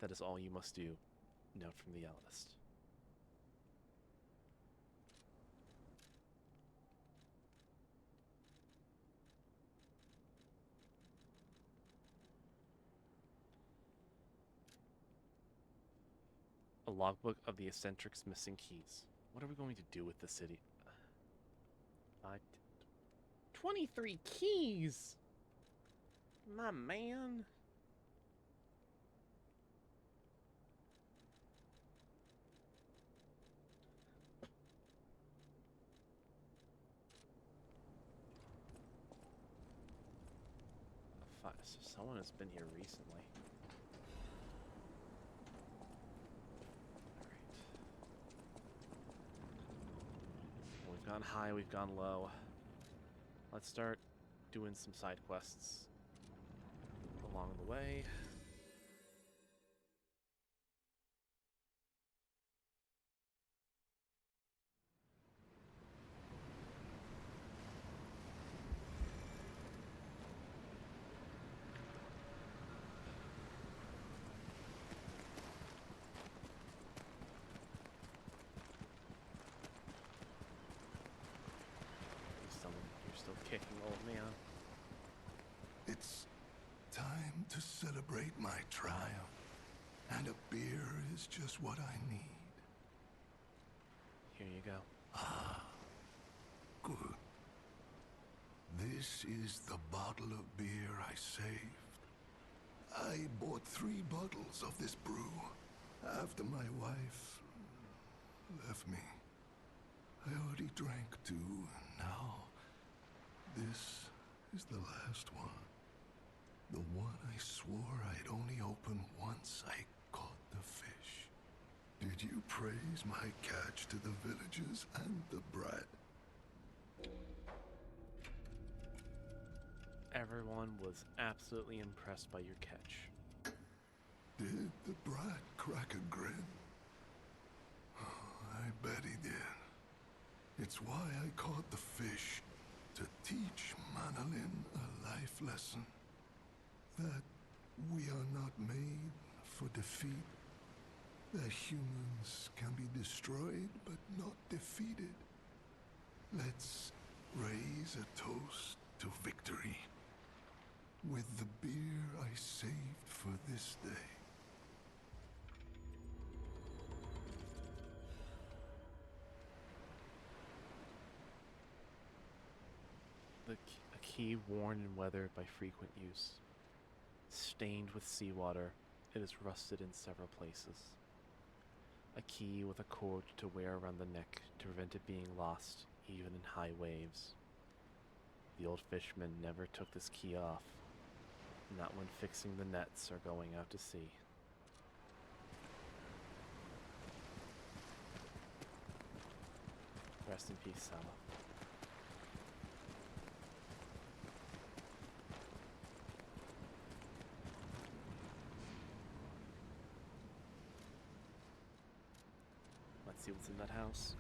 That is all you must do. Note from the eldest. A logbook of the eccentric's missing keys. What are we going to do with the city? 23 keys! My man. So someone has been here recently. gone high, we've gone low. Let's start doing some side quests along the way. You're still kicking, old man. It's time to celebrate my triumph, and a beer is just what I need. Here you go. Good. This is the bottle of beer I saved. I bought 3 bottles of this brew after my wife left me. I already drank 2, and now this is the last one. The one I swore I'd only open once I caught the fish. Did you praise my catch to the villagers and the brat? Everyone was absolutely impressed by your catch. Did the brat crack a grin? I bet he did. It's why I caught the fish, to teach Manolin a life lesson. That we are not made for defeat. That humans can be destroyed but not defeated. Let's raise a toast to victory with the beer I saved for this day. A key worn and weathered by frequent use. Stained with seawater, it is rusted in several places. A key with a cord to wear around the neck to prevent it being lost, even in high waves. The old fisherman never took this key off, not when fixing the nets or going out to sea. Rest in peace, Sala. Let's see what's in that house.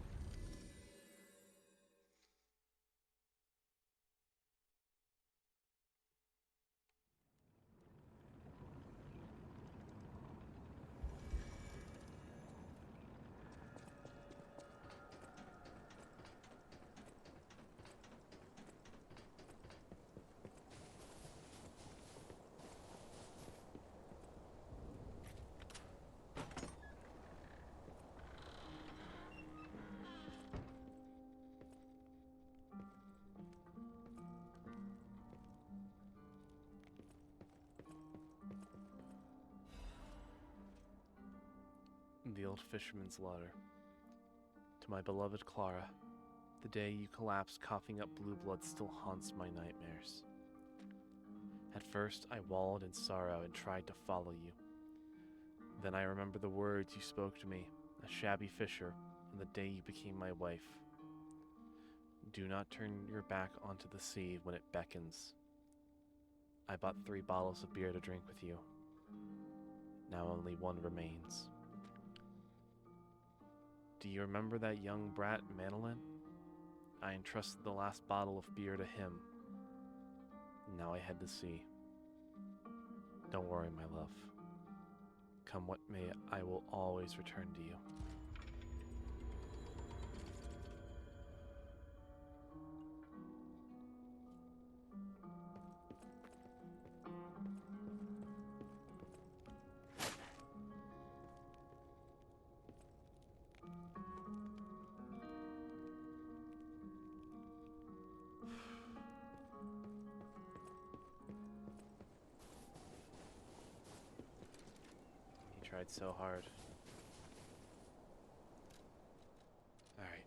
The old fisherman's letter. To my beloved Clara, the day you collapsed coughing up blue blood still haunts my nightmares. At first, I wallowed in sorrow and tried to follow you. Then I remember the words you spoke to me, a shabby fisher, on the day you became my wife. Do not turn your back onto the sea when it beckons. I bought 3 bottles of beer to drink with you. Now only 1 remains. Do you remember that young brat, Manolin? I entrusted the last bottle of beer to him. Now I head to sea. Don't worry, my love. Come what may, I will always return to you. Tried so hard. Alright.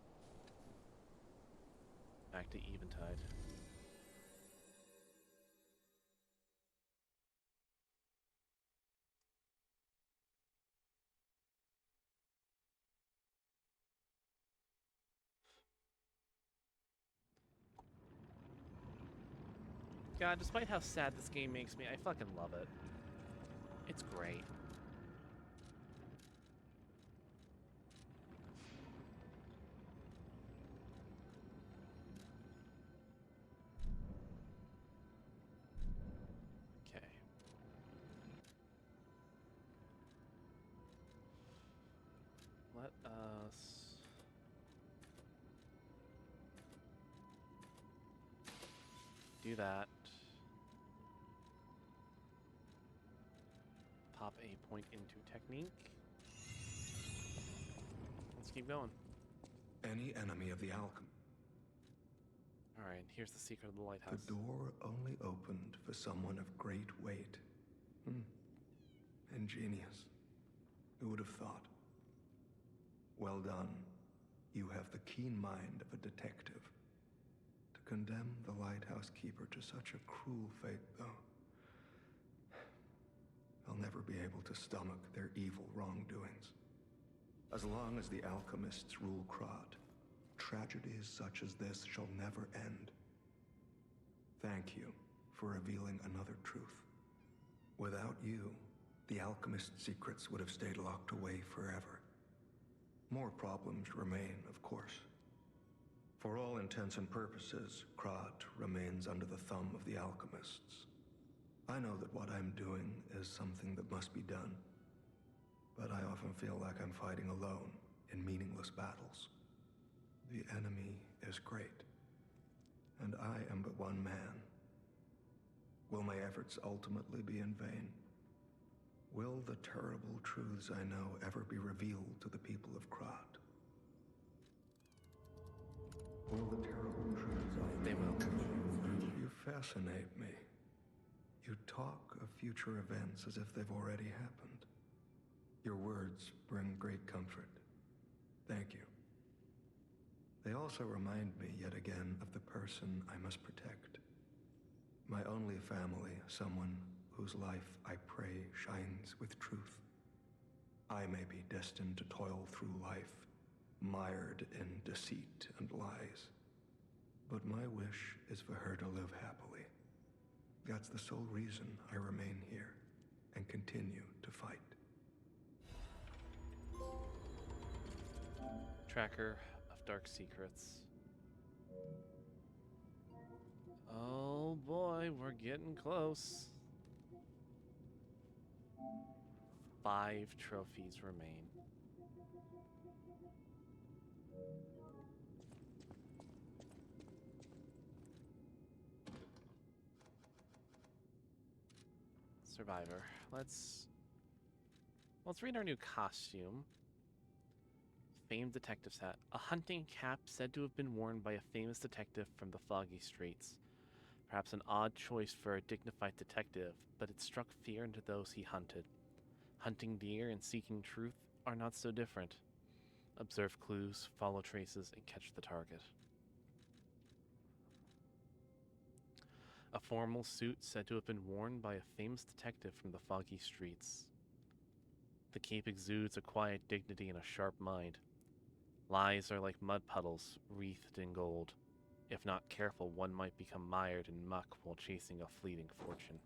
Back to Eventide. God, despite how sad this game makes me, I fucking love it. It's great. Okay. Let us... do that. Pop a point into technique. Let's keep going. Any enemy of the alchemy. Alright, here's the secret of the lighthouse. The door only opened for someone of great weight. Ingenious. Who would have thought? Well done. You have the keen mind of a detective. To condemn the lighthouse keeper to such a cruel fate, though, I'll never be able to stomach their evil wrongdoings. As long as the alchemists rule Krod, tragedies such as this shall never end. Thank you for revealing another truth. Without you, the alchemist's secrets would have stayed locked away forever. More problems remain, of course. For all intents and purposes, Krod remains under the thumb of the alchemists. I know that what I'm doing is something that must be done, but I often feel like I'm fighting alone in meaningless battles. The enemy is great, and I am but one man. Will my efforts ultimately be in vain? Will the terrible truths I know ever be revealed to the people of Krod? Will the terrible truths I They will. You fascinate me. You talk of future events as if they've already happened. Your words bring great comfort. Thank you. They also remind me yet again of the person I must protect. My only family, someone whose life I pray shines with truth. I may be destined to toil through life, mired in deceit and lies. But my wish is for her to live happily. That's the sole reason I remain here and continue to fight. Tracker of Dark Secrets. Oh boy, we're getting close. 5 trophies remain. Survivor. Let's read our new costume. Famed detective's hat. A hunting cap said to have been worn by a famous detective from the foggy streets. Perhaps an odd choice for a dignified detective, but it struck fear into those he hunted. Hunting deer and seeking truth are not so different. Observe clues, follow traces, and catch the target. A formal suit said to have been worn by a famous detective from the foggy streets. The cape exudes a quiet dignity and a sharp mind. Lies are like mud puddles, wreathed in gold. If not careful, one might become mired in muck while chasing a fleeting fortune.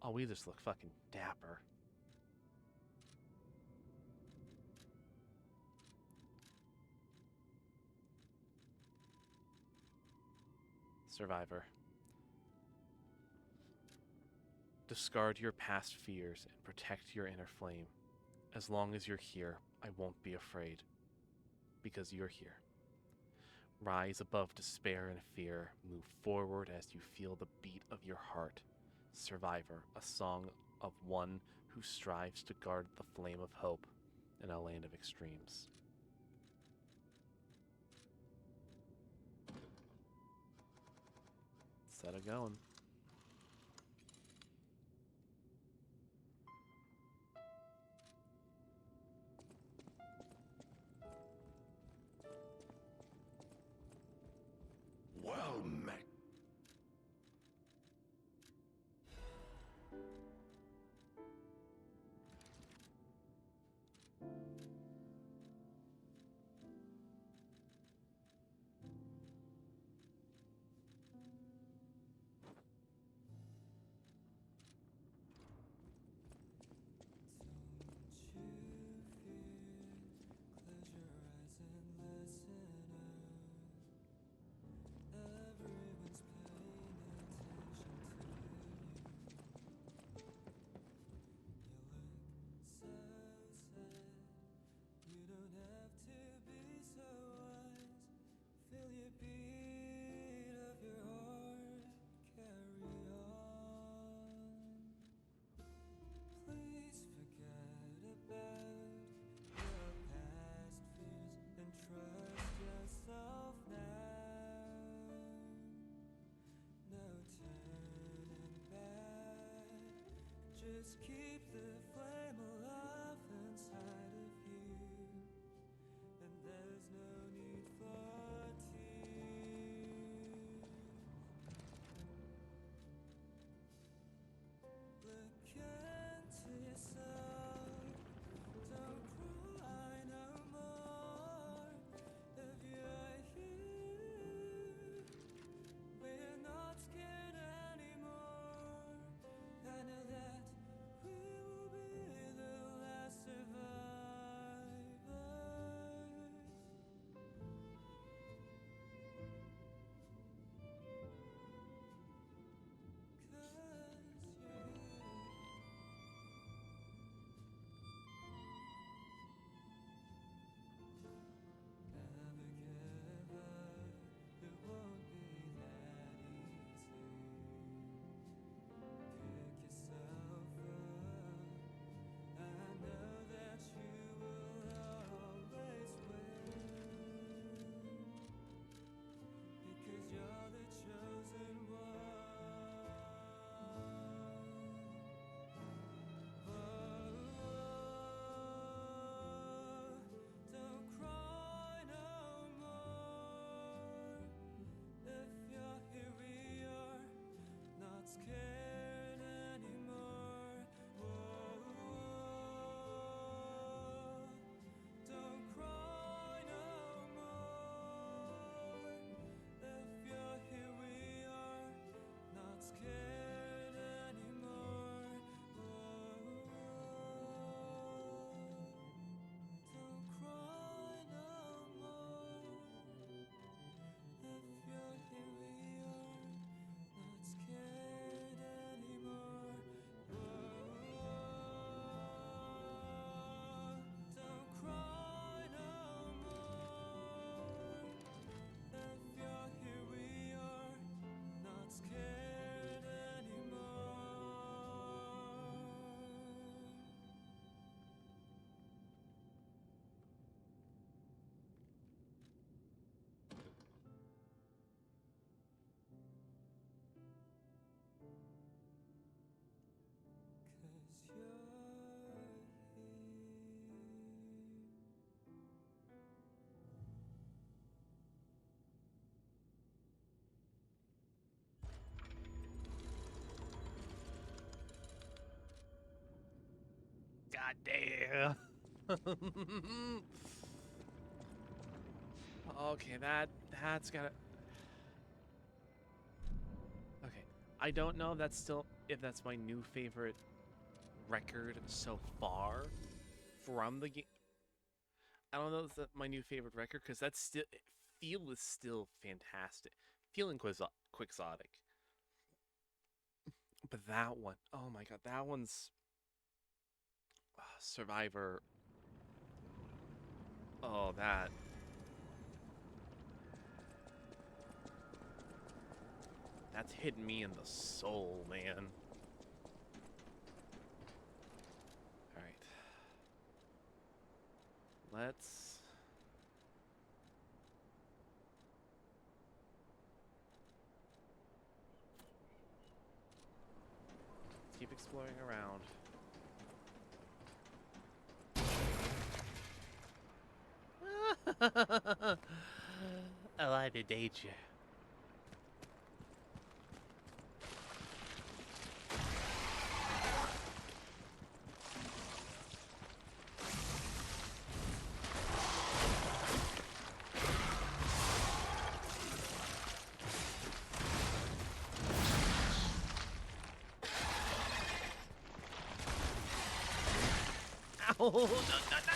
Oh, we just look fucking dapper. Survivor. Discard your past fears and protect your inner flame. As long as you're here, I won't be afraid. Because you're here. Rise above despair and fear. Move forward as you feel the beat of your heart. Survivor, a song of one who strives to guard the flame of hope in a land of extremes. Set it going. Well met. God damn. Okay, that's gotta. Okay, I don't know if that's my new favorite record so far from the game. I don't know if that's my new favorite record because that's still feel is still fantastic. Feeling quixotic, but that one, oh my god, that one's Survivor. Oh, that's hitting me in the soul, man. All right, let's keep exploring around. I like to date you. Ow! No, no, no.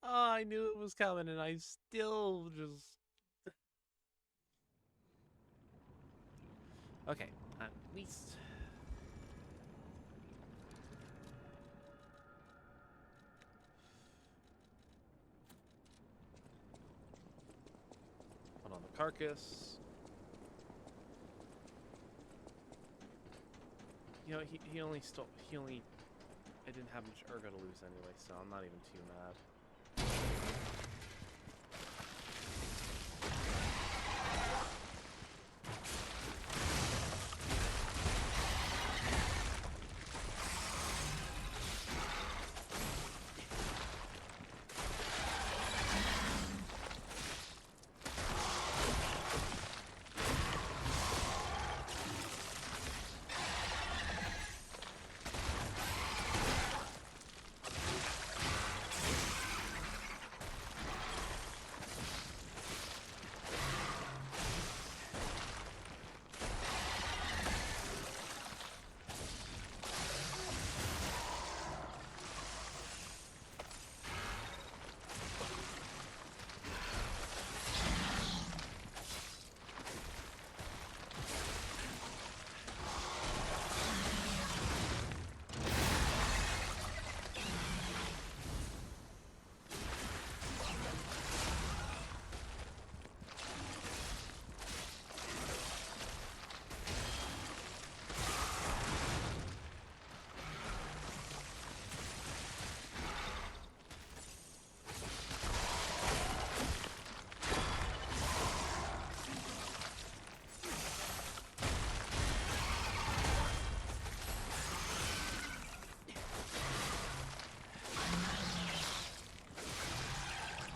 Oh, I knew it was coming, and I still just. Okay, at least. Put on the carcass. You know, he only stole. He only. I didn't have much ergo to lose anyway, so I'm not even too mad.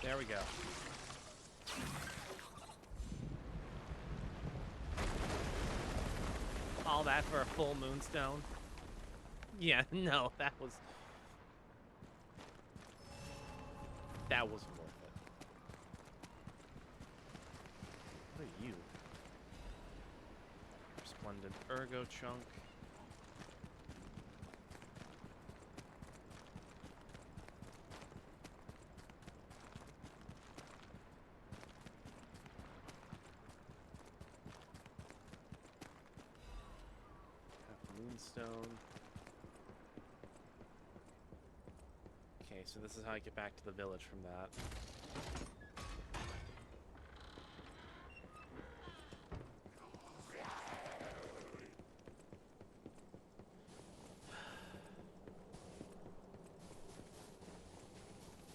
There we go. All that for a full moonstone? Yeah, no, that wasn't worth it. What are you? Resplendent ergo chunk. Moonstone. Okay, so this is how I get back to the village from that.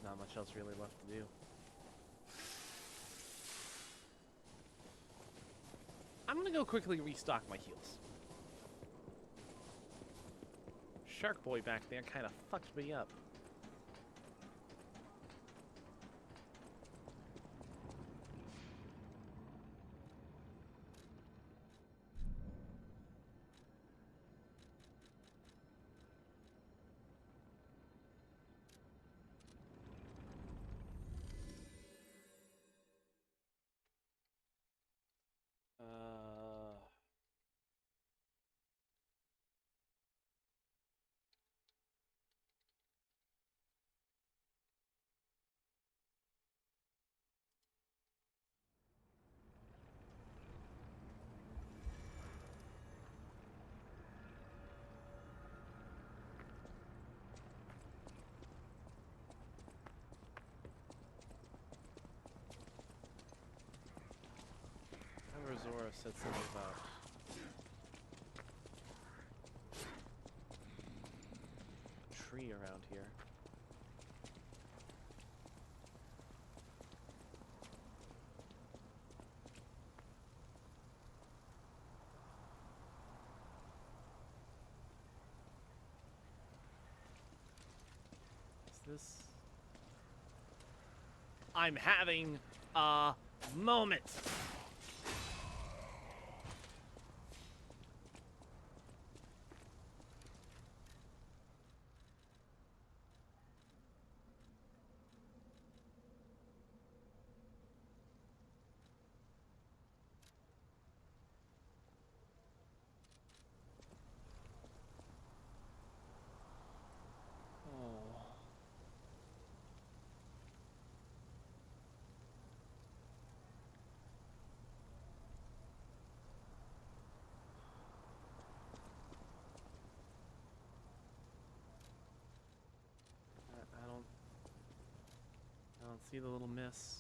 Not much else really left to do. I'm gonna go quickly restock my heals. Shark Boy back there kind of fucked me up. Zora said something about a tree around here. Is this? I'm having a moment. I don't see the little miss.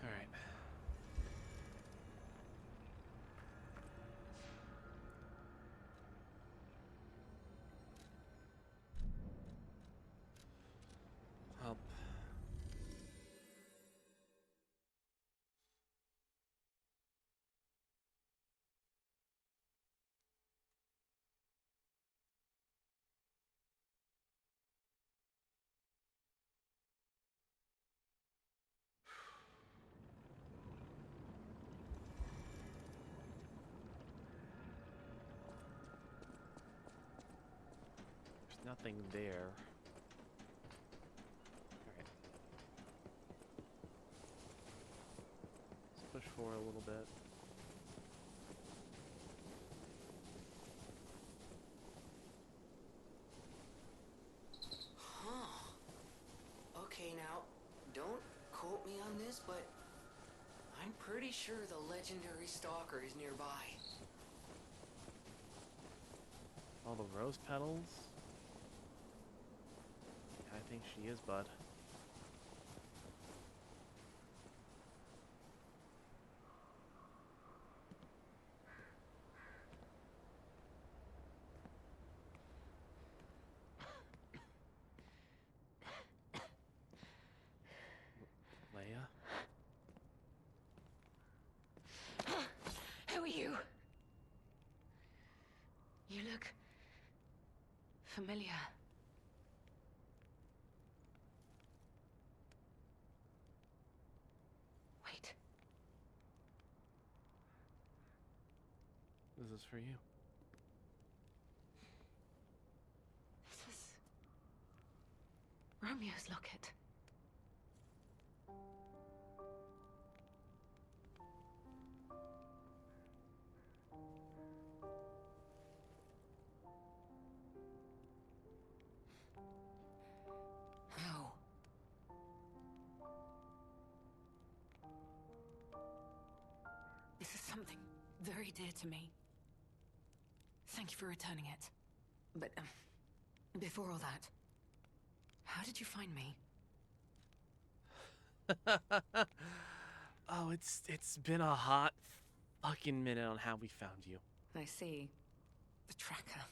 All right. Up. There's nothing there. Alright. Let's push forward a little bit. Huh. Okay, now, don't quote me on this, but I'm pretty sure the legendary stalker is nearby. All the rose petals? Yeah, I think she is, bud. Leia? familiar. Wait. This is for you. This is Romeo's locket. How? This is something very dear to me. Thank you for returning it. But, before all that, how did you find me? Oh, it's been a hot fucking minute on how we found you. I see. The tracker.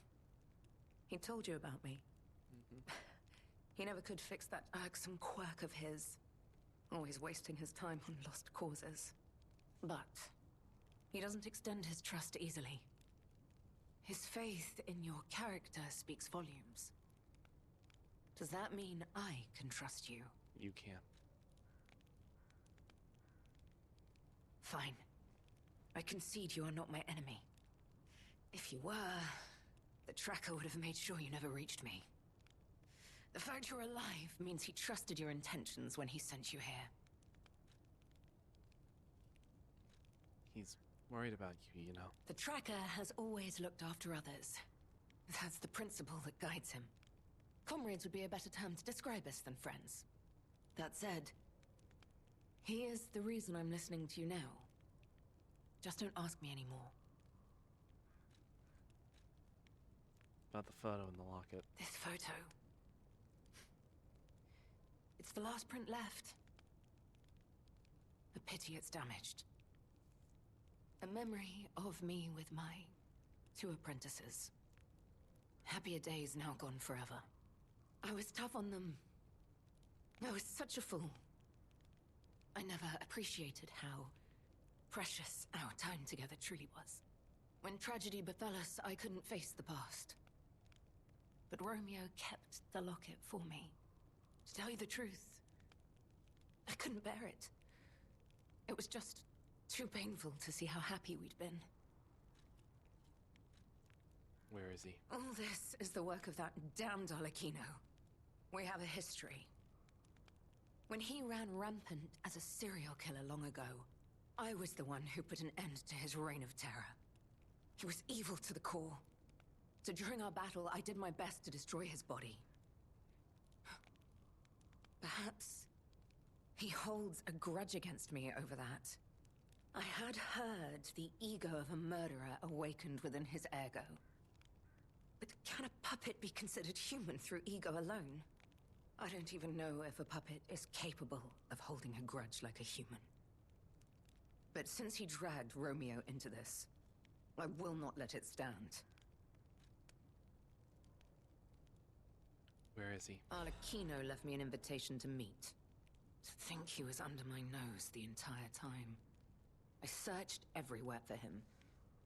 He told you about me. He never could fix that irksome quirk of his. Always wasting his time on lost causes. But he doesn't extend his trust easily. His faith in your character speaks volumes. Does that mean I can trust you? You can. Fine. I concede you are not my enemy. If you were, the tracker would have made sure you never reached me. The fact you're alive means he trusted your intentions when he sent you here. He's worried about you, you know. The tracker has always looked after others. That's the principle that guides him. Comrades would be a better term to describe us than friends. That said, he is the reason I'm listening to you now. Just don't ask me anymore. About the photo in the locket. This photo. It's the last print left. A pity it's damaged. A memory of me with my 2 apprentices. Happier days now gone forever. I was tough on them. I was such a fool. I never appreciated how precious our time together truly was. When tragedy befell us, I couldn't face the past. But Romeo kept the locket for me. To tell you the truth, I couldn't bear it. It was just too painful to see how happy we'd been. Where is he? All this is the work of that damned Arlecchino. We have a history. When he ran rampant as a serial killer long ago, I was the one who put an end to his reign of terror. He was evil to the core. So during our battle, I did my best to destroy his body. Perhaps he holds a grudge against me over that. I had heard the ego of a murderer awakened within his ego. But can a puppet be considered human through ego alone? I don't even know if a puppet is capable of holding a grudge like a human. But since he dragged Romeo into this, I will not let it stand. Where is he? Arlecchino left me an invitation to meet. To think he was under my nose the entire time. I searched everywhere for him.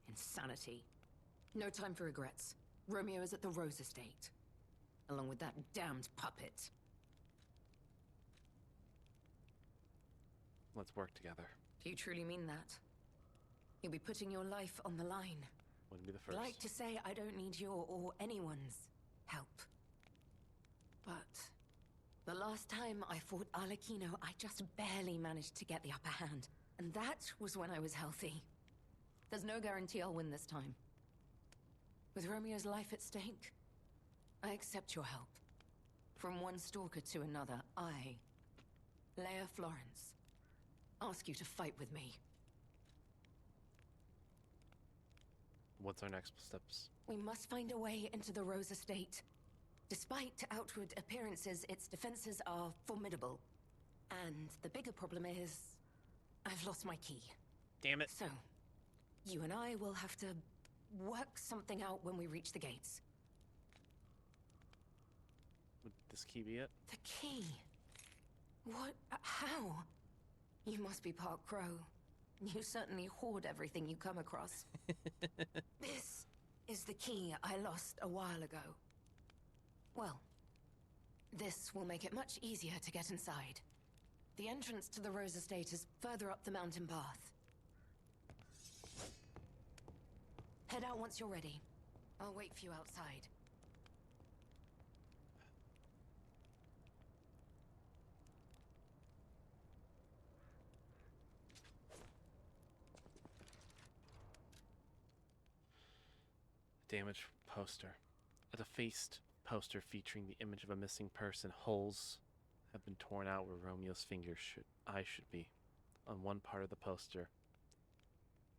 Insanity. No time for regrets. Romeo is at the Rose Estate. Along with that damned puppet. Let's work together. Do you truly mean that? You'll be putting your life on the line. Wouldn't be the I'd first. like to say I don't need your or anyone's help. But the last time I fought Arlecchino, I just barely managed to get the upper hand. And that was when I was healthy. There's no guarantee I'll win this time. With Romeo's life at stake, I accept your help. From one stalker to another, I, Leia Florence, ask you to fight with me. What's our next steps? We must find a way into the Rose Estate. Despite outward appearances, its defenses are formidable. And the bigger problem is, I've lost my key. Damn it. So, you and I will have to work something out when we reach the gates. Would this key be it? The key? What? How? You must be part crow. You certainly hoard everything you come across. This is the key I lost a while ago. Well, this will make it much easier to get inside. The entrance to the Rose Estate is further up the mountain path. Head out once you're ready. I'll wait for you outside. Damaged poster. A defaced poster featuring the image of a missing person. Holes have been torn out where Romeo's eyes should be. On one part of the poster,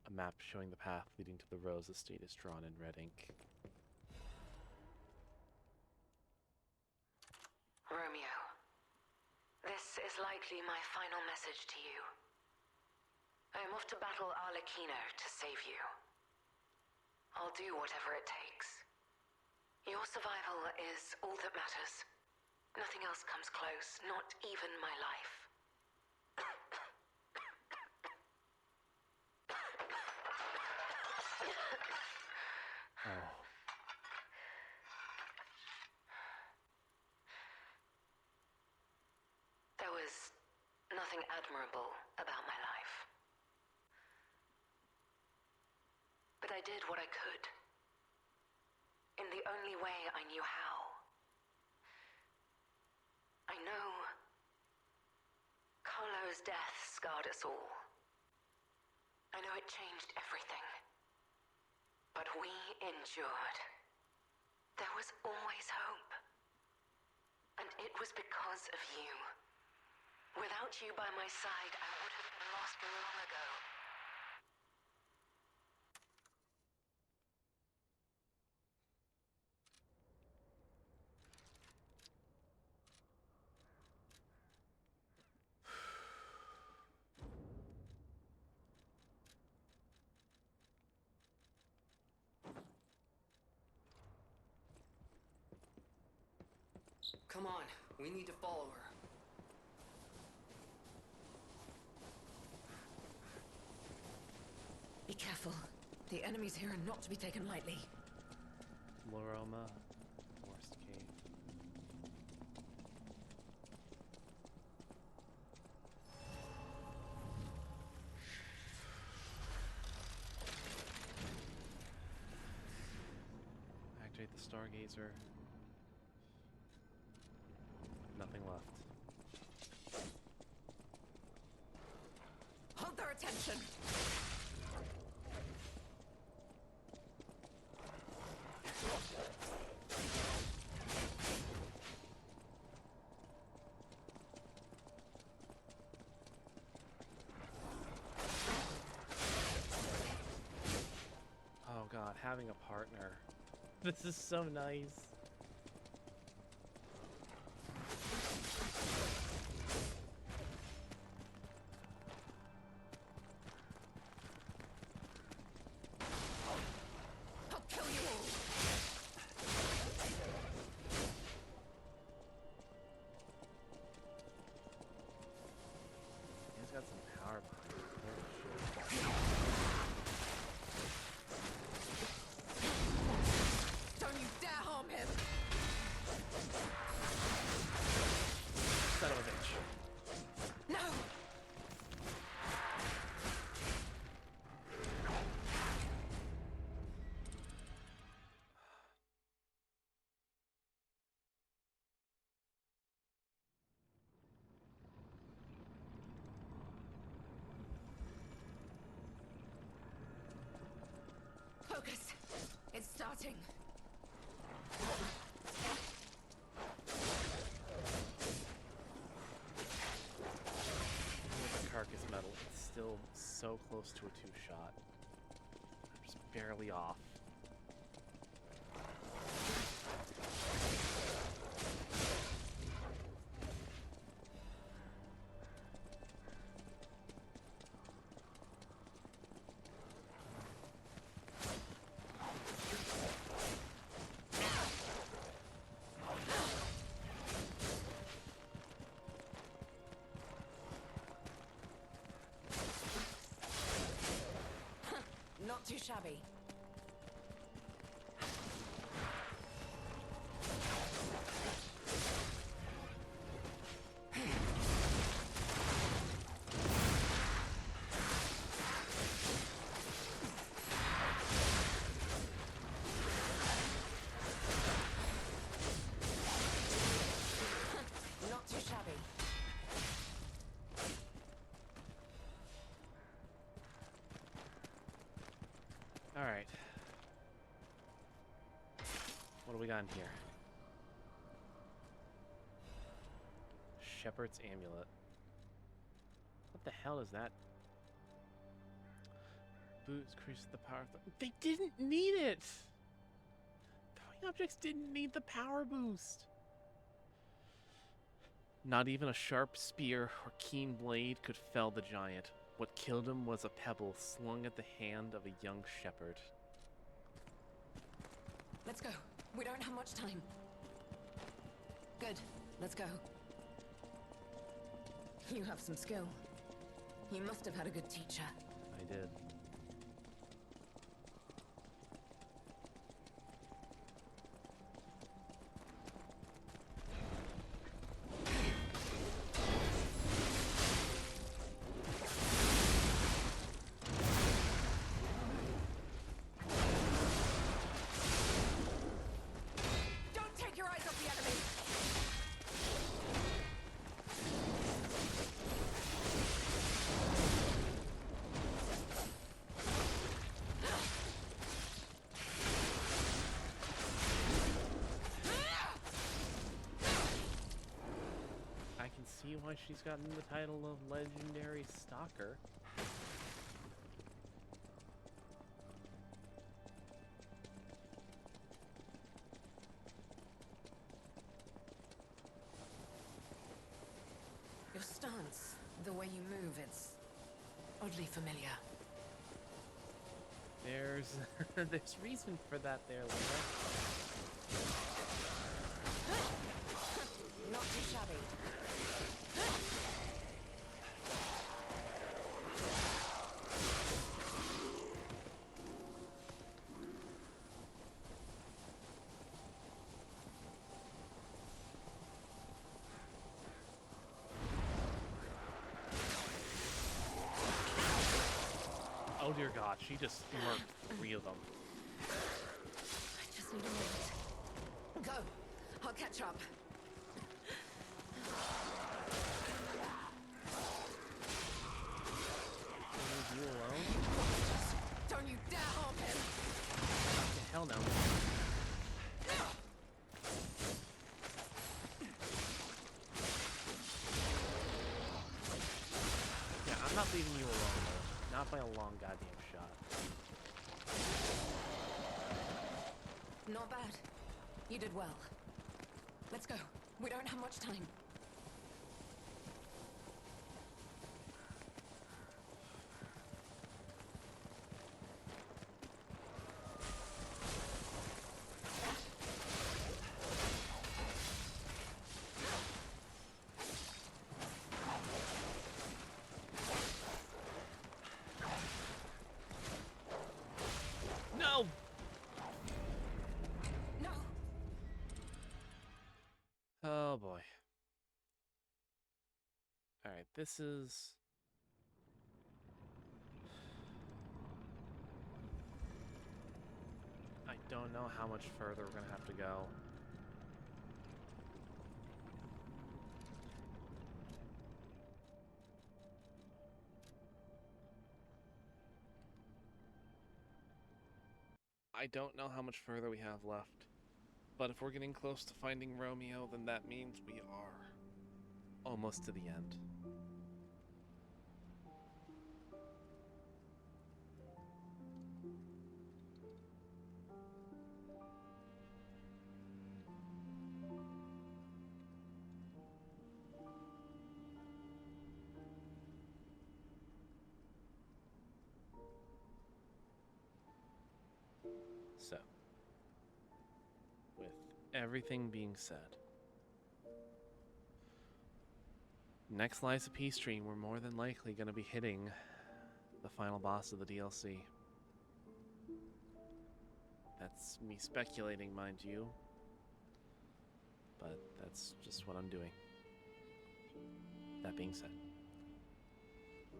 a map showing the path leading to the Rose Estate is drawn in red ink. Romeo, this is likely my final message to you. I am off to battle Arlecchino to save you. I'll do whatever it takes. Your survival is all that matters. Nothing else comes close, not even my life. Oh. There was nothing admirable about my life. But I did what I could. In the only way I knew how. I know Carlo's death scarred us all. I know it changed everything. But we endured. There was always hope. And it was because of you. Without you by my side, I would have been lost long ago. Come on, we need to follow her. Be careful. The enemies here are not to be taken lightly. Loroma, Forest Cave. Activate the Stargazer. Nothing left. Hold their attention! Oh god, having a partner. This is so nice. I'll kill you all! He's got some power behind him. Holy shit. Don't you dare harm him! Son of a bitch. No! Focus! It's starting. With the carcass metal, it's still so close to a two-shot. I'm just barely off. Not too shabby. Alright. What do we got in here? Shepherd's Amulet. What the hell is that? Boost increases the power. They didn't need it! Throwing objects didn't need the power boost. Not even a sharp spear or keen blade could fell the giant. What killed him was a pebble slung at the hand of a young shepherd. Let's go. We don't have much time. Good. Let's go. You have some skill. You must have had a good teacher. I did. Don't take your eyes off the enemy! I can see why she's gotten the title of Legendary Stalker. Your stance, the way you move, it's oddly familiar. There's there's reason for that there, Layla. Not too shabby. Oh dear God, she just murked 3 of them. I just need a minute. Go. I'll catch up. Leave you alone? Don't you dare harm him! What the hell now? Yeah, I'm not leaving you alone, though. Not by a long goddamn shot. Not bad. You did well. Let's go. We don't have much time. No! No! Oh boy. Alright, this is... I don't know how much further we're gonna have to go. I don't know how much further we have left. But if we're getting close to finding Romeo, then that means we are almost to the end. So, with everything being said, next Lies of P stream, we're more than likely going to be hitting the final boss of the DLC. That's me speculating, mind you, but that's just what I'm doing. That being said,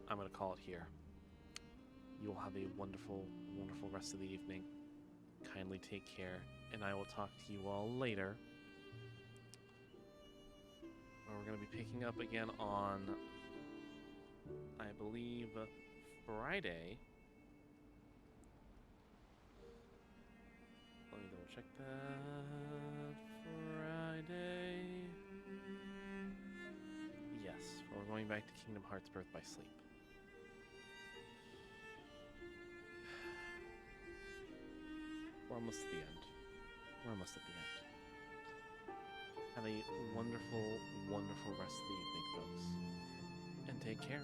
I'm going to call it here. You will have a wonderful, wonderful rest of the evening. Kindly take care, and I will talk to you all later. We're going to be picking up again on, I believe, Friday check that. Friday. Yes, we're going back to Kingdom Hearts Birth by Sleep. We're almost at the end. We're almost at the end. Have a wonderful, wonderful rest of the evening, folks. And take care.